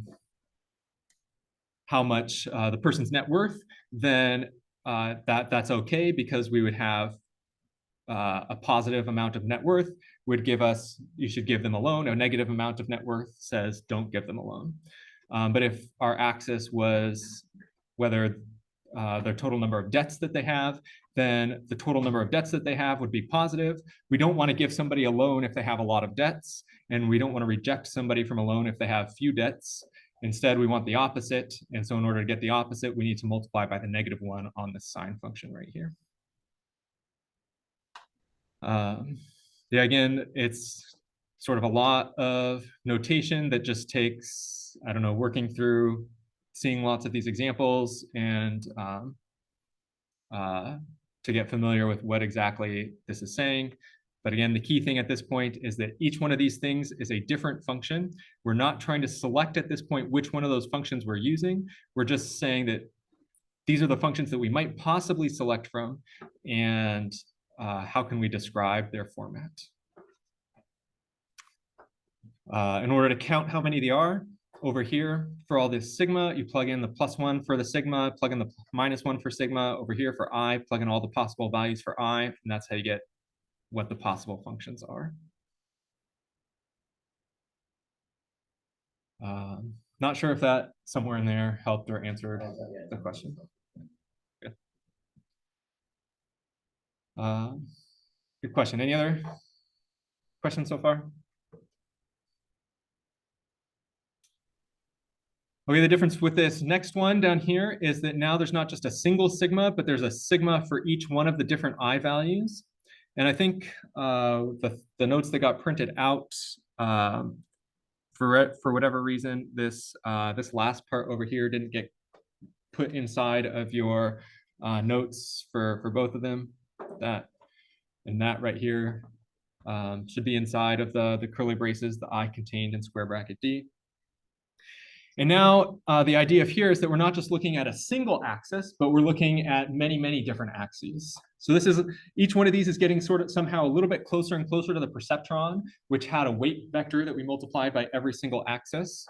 much the person's net worth, then that's okay, because we would have a positive amount of net worth would give us, you should give them a loan. A negative amount of net worth says don't give them a loan. But if our axis was whether the total number of debts that they have, then the total number of debts that they have would be positive. We don't want to give somebody a loan if they have a lot of debts, and we don't want to reject somebody from a loan if they have few debts. Instead, we want the opposite. And so in order to get the opposite, we need to multiply by the -1 on this sine function right here. Yeah, again, it's sort of a lot of notation that just takes, I don't know, working through, seeing lots of these examples, and to get familiar with what exactly this is saying. But again, the key thing at this point is that each one of these things is a different function. We're not trying to select at this point which one of those functions we're using. We're just saying that these are the functions that we might possibly select from, and how can we describe their format. In order to count how many they are, over here for all this sigma, you plug in the +1 for the sigma, plug in the -1 for sigma. Over here for I, plug in all the possible values for I, and that's how you get what the possible functions are. Not sure if that somewhere in there helped or answered the question. Good. Good question. Any other questions so far? Okay, the difference with this next one down here is that now there's not just a single sigma, but there's a sigma for each one of the different I values. And I think the notes that got printed out, for whatever reason, this last part over here didn't get put inside of your notes for both of them. That and that right here should be inside of the curly braces, the I contained in square bracket D. And now the idea of here is that we're not just looking at a single axis, but we're looking at many, many different axes. So this is, each one of these is getting sort of somehow a little bit closer and closer to the perceptron, which had a weight vector that we multiplied by every single axis.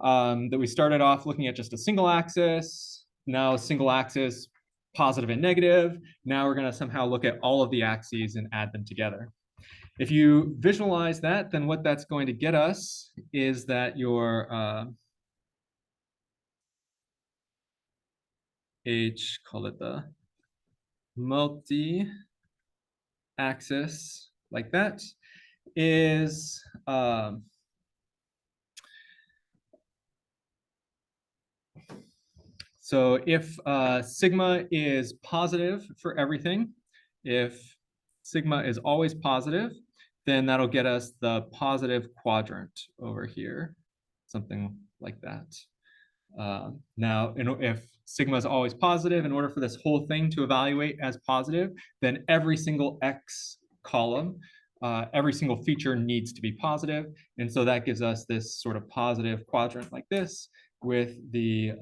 That we started off looking at just a single axis, now single axis, positive and negative. Now we're going to somehow look at all of the axes and add them together. If you visualize that, then what that's going to get us is that your call it the multi-axis, like that, is so if sigma is positive for everything, if sigma is always positive, then that'll get us the positive quadrant over here, something like that. Now, if sigma is always positive, in order for this whole thing to evaluate as positive, then every single X column, every single feature needs to be positive. And so that gives us this sort of positive quadrant like this with the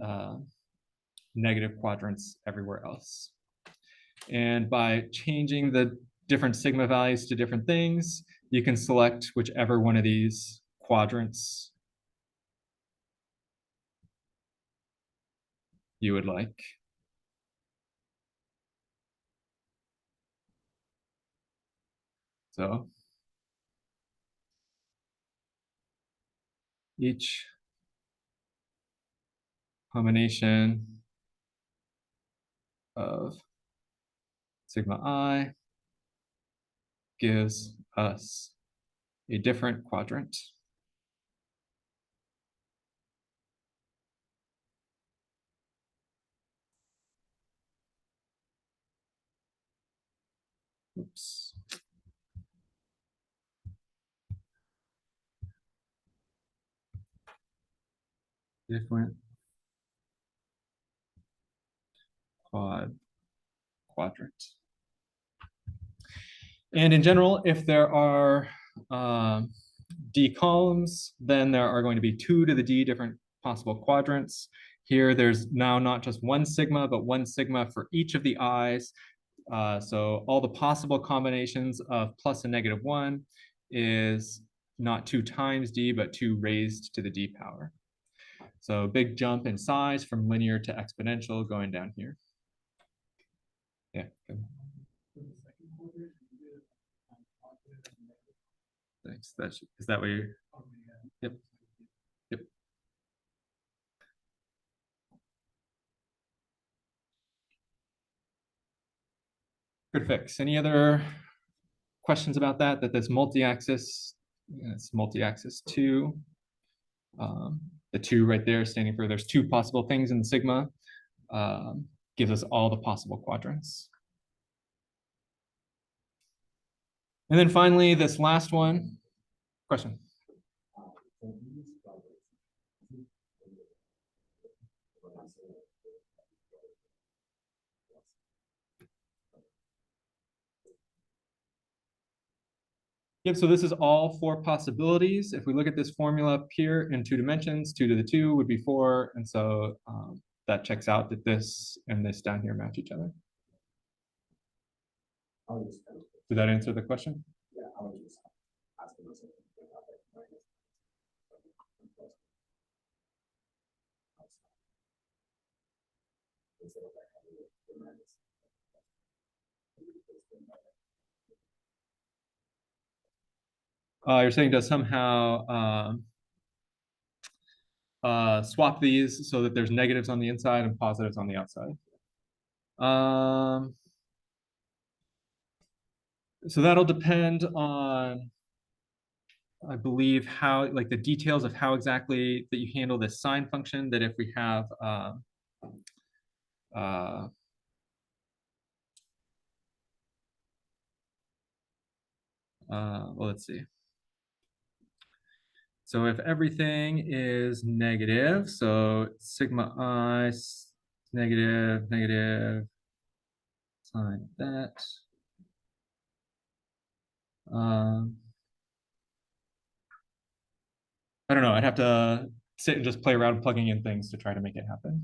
negative quadrants everywhere else. And by changing the different sigma values to different things, you can select whichever one of these quadrants you would like. So each combination of sigma I gives us a different quadrant. Oops. Different quadrant. And in general, if there are D columns, then there are going to be 2 to the D different possible quadrants. Here, there's now not just one sigma, but one sigma for each of the I's. So all the possible combinations of plus and -1 is not 2 times D, but 2 raised to the D power. So big jump in size from linear to exponential going down here. Yeah. Good. Thanks. Is that what you're? Yep. Yep. Good fix. Any other questions about that? That this multi-axis, it's multi-axis 2. The 2 right there standing for there's 2 possible things in sigma, gives us all the possible quadrants. And then finally, this last one. Question. Yep, so this is all 4 possibilities. If we look at this formula up here in 2 dimensions, 2 to the 2 would be 4. And so that checks out that this and this down here match each other. Did that answer the question? Yeah, I was just asking myself. You're saying to somehow swap these so that there's negatives on the inside and positives on the outside. So that'll depend on, I believe, how, like the details of how exactly that you handle this sine function, that if we have well, let's see. So if everything is negative, so sigma I negative, negative, sine that. I don't know. I'd have to sit and just play around plugging in things to try to make it happen.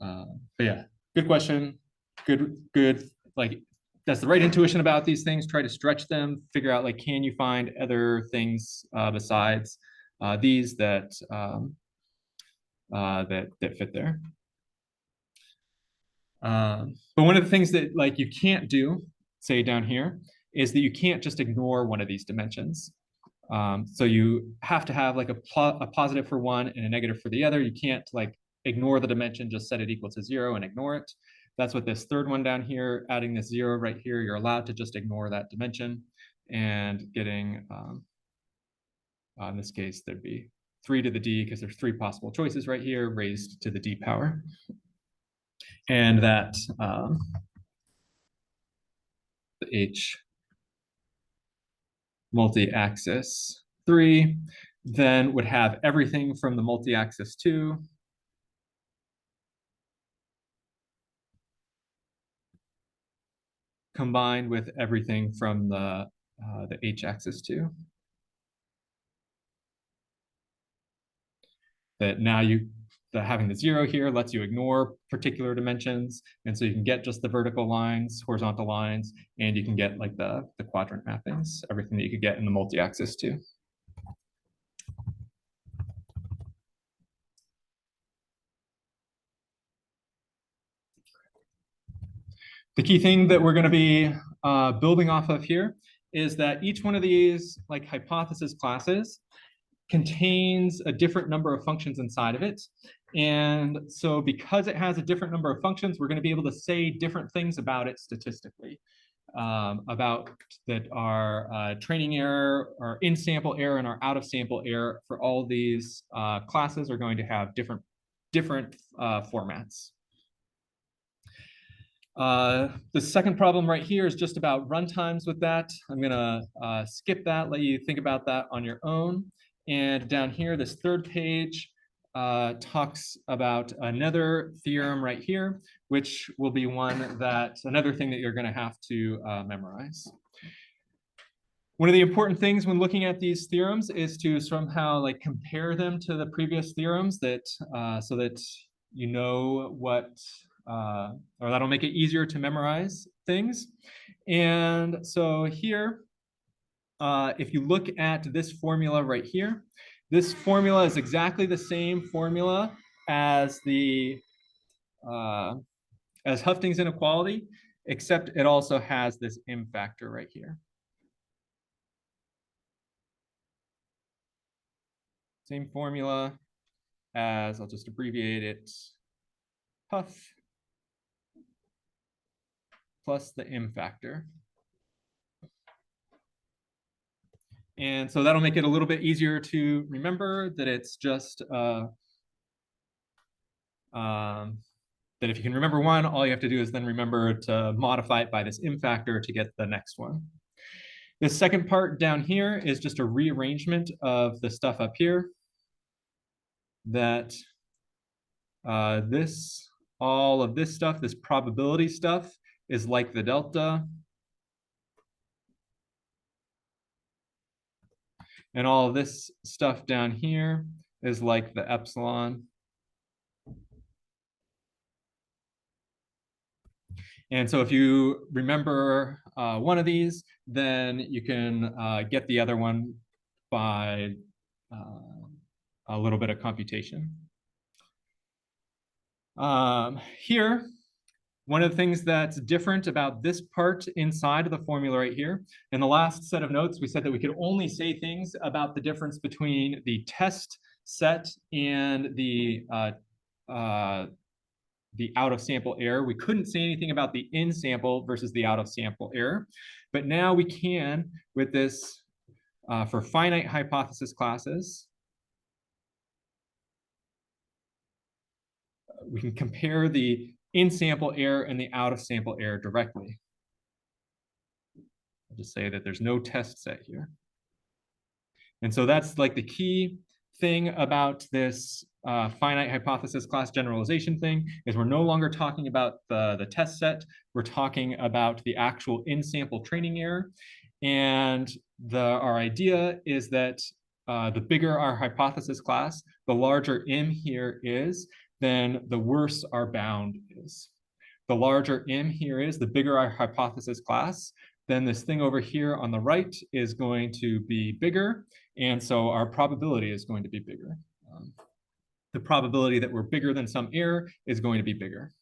But yeah, good question. Good. Like, that's the right intuition about these things. Try to stretch them. Figure out, like, can you find other things besides these that that fit there. But one of the things that, like, you can't do, say down here, is that you can't just ignore one of these dimensions. So you have to have like a positive for one and a negative for the other. You can't like ignore the dimension, just set it equal to 0 and ignore it. That's what this third one down here, adding this 0 right here, you're allowed to just ignore that dimension and getting, in this case, there'd be 3 to the d because there's 3 possible choices right here, raised to the d power. And that the h multi-axis 3 then would have everything from the multi-axis 2 combined with everything from the h-axis 2. That now having the 0 here lets you ignore particular dimensions, and so you can get just the vertical lines, horizontal lines, and you can get like the quadrant mappings, everything that you could get in the multi-axis 2. The key thing that we're going to be building off of here is that each one of these like hypothesis classes contains a different number of functions inside of it. And so because it has a different number of functions, we're going to be able to say different things about it statistically, about that our training error, our in-sample error, and our out-of-sample error for all these classes are going to have different formats. The second problem right here is just about runtimes with that. I'm gonna skip that, let you think about that on your own. And down here, this third page talks about another theorem right here, which will be another thing that you're gonna have to memorize. One of the important things when looking at these theorems is to somehow like compare them to the previous theorems so that you know what, or that'll make it easier to memorize things. And so here, if you look at this formula right here, this formula is exactly the same formula as as Houghton's inequality, except it also has this M factor right here. Same formula as, I'll just abbreviate it, Hough plus the M factor. And so that'll make it a little bit easier to remember that it's just, that if you can remember one, all you have to do is then remember to modify it by this M factor to get the next one. The second part down here is just a rearrangement of the stuff up here. That this all of this stuff, this probability stuff, is like the delta. And all of this stuff down here is like the epsilon. And so if you remember one of these, then you can get the other one by a little bit of computation. Here, one of the things that's different about this part inside of the formula right here, in the last set of notes, we said that we could only say things about the difference between the test set and the out of sample error. We couldn't say anything about the in sample versus the out of sample error, but now we can with this for finite hypothesis classes. We can compare the in sample error and the out of sample error directly. I'll just say that there's no test set here. And so that's like the key thing about this finite hypothesis class generalization thing is we're no longer talking about the test set. We're talking about the actual in-sample training error. And our idea is that the bigger our hypothesis class, the larger M here is, then the worse our bound is. The larger M here is, the bigger our hypothesis class, then this thing over here on the right is going to be bigger. And so our probability is going to be bigger. The probability that we're bigger than some error is going to be bigger.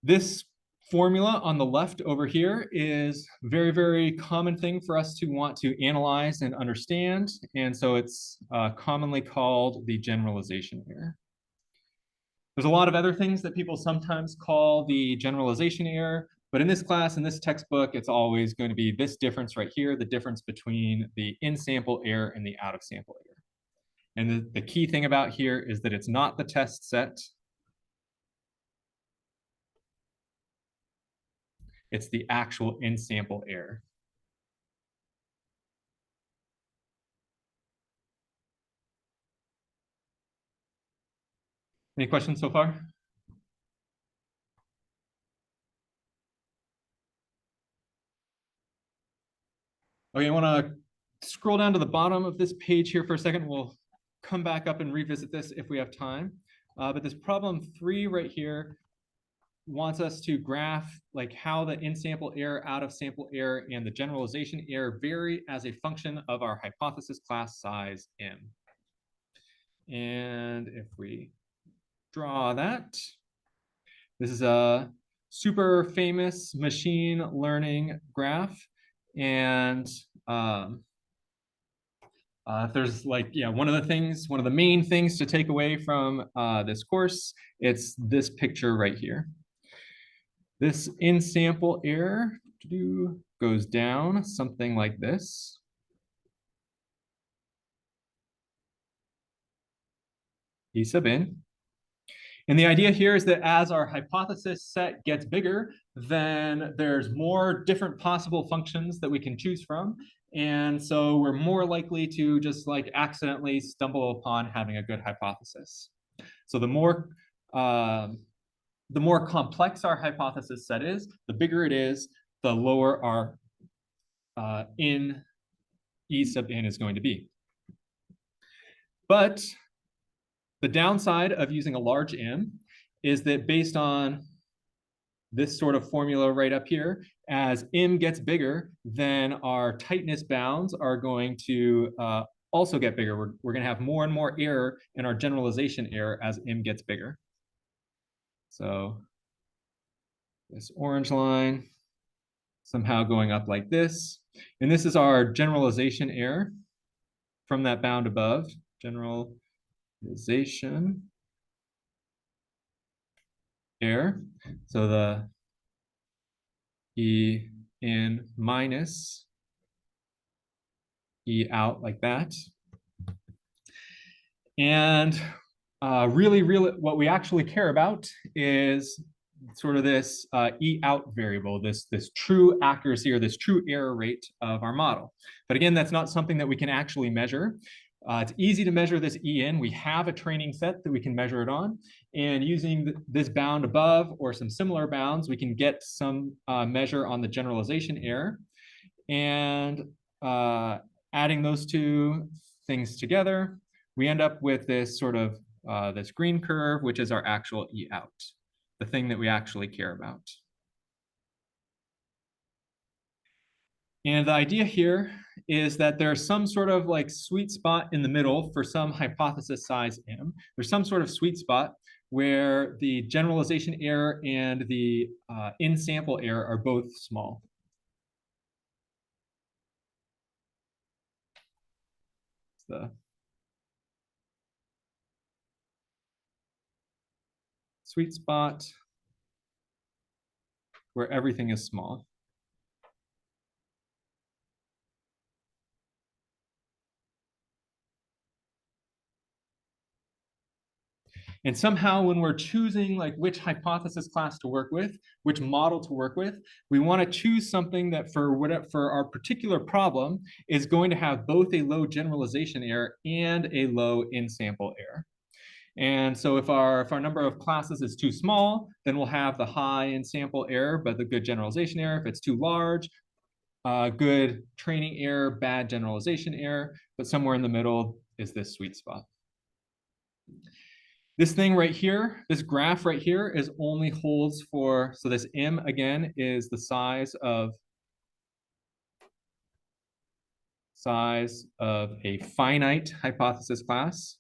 This formula on the left over here is a very, very common thing for us to want to analyze and understand. And so it's commonly called the generalization error. There's a lot of other things that people sometimes call the generalization error, but in this class, in this textbook, it's always going to be this difference right here, the difference between the in-sample error and the out-of-sample error. And the key thing about here is that it's not the test set. It's the actual in-sample error. Any questions so far? Okay, I want to scroll down to the bottom of this page here for a second. We'll come back up and revisit this if we have time. But this problem 3 right here wants us to graph like how the in-sample error, out-of-sample error, and the generalization error vary as a function of our hypothesis class size M. And if we draw that, this is a super famous machine learning graph. And there's like, one of the main things to take away from this course, it's this picture right here. This in-sample error goes down something like this. E sub n. And the idea here is that as our hypothesis set gets bigger, then there's more different possible functions that we can choose from. And so we're more likely to just like accidentally stumble upon having a good hypothesis. So the more complex our hypothesis set is, the bigger it is, the lower our in E sub n is going to be. But the downside of using a large M is that based on this sort of formula right up here, as M gets bigger, then our tightness bounds are going to also get bigger. We're going to have more and more error in our generalization error as M gets bigger. So this orange line somehow going up like this. And this is our generalization error from that bound above. Generalization error. So the E in minus E out like that. And really, what we actually care about is sort of this E out variable, this true accuracy or this true error rate of our model. But again, that's not something that we can actually measure. It's easy to measure this EN. We have a training set that we can measure it on. And using this bound above or some similar bounds, we can get some measure on the generalization error. And adding those two things together, we end up with this sort of this green curve, which is our actual E out, the thing that we actually care about. And the idea here is that there's some sort of like sweet spot in the middle for some hypothesis size M. There's some sort of sweet spot where the generalization error and the in-sample error are both small. It's the sweet spot where everything is small. And somehow when we're choosing like which hypothesis class to work with, which model to work with, we want to choose something that for our particular problem is going to have both a low generalization error and a low in-sample error. And so if our number of classes is too small, then we'll have the high in-sample error, but the good generalization error. If it's too large, good training error, bad generalization error, but somewhere in the middle is this sweet spot. This thing right here, this graph right here is only holds for, so this M again is the size of a finite hypothesis class.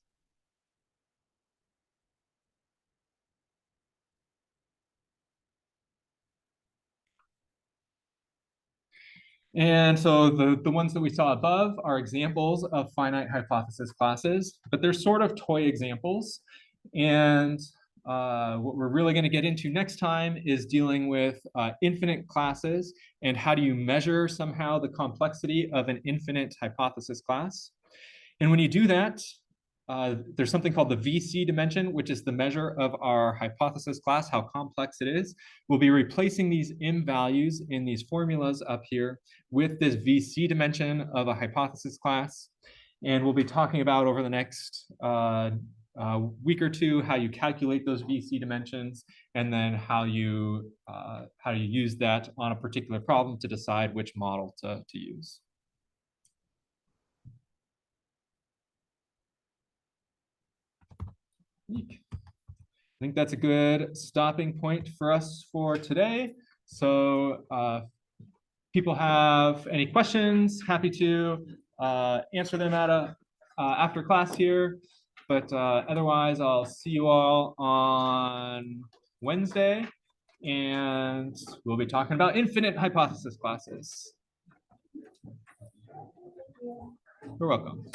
And so the ones that we saw above are examples of finite hypothesis classes, but they're sort of toy examples. And what we're really going to get into next time is dealing with infinite classes and how do you measure somehow the complexity of an infinite hypothesis class. And when you do that, there's something called the VC dimension, which is the measure of our hypothesis class, how complex it is. We'll be replacing these M values in these formulas up here with this VC dimension of a hypothesis class. And we'll be talking about over the next week or two how you calculate those VC dimensions and then how you use that on a particular problem to decide which model to use. I think that's a good stopping point for us for today. So people have any questions, happy to answer them at after class here. But otherwise, I'll see you all on Wednesday, and we'll be talking about infinite hypothesis classes. You're welcome.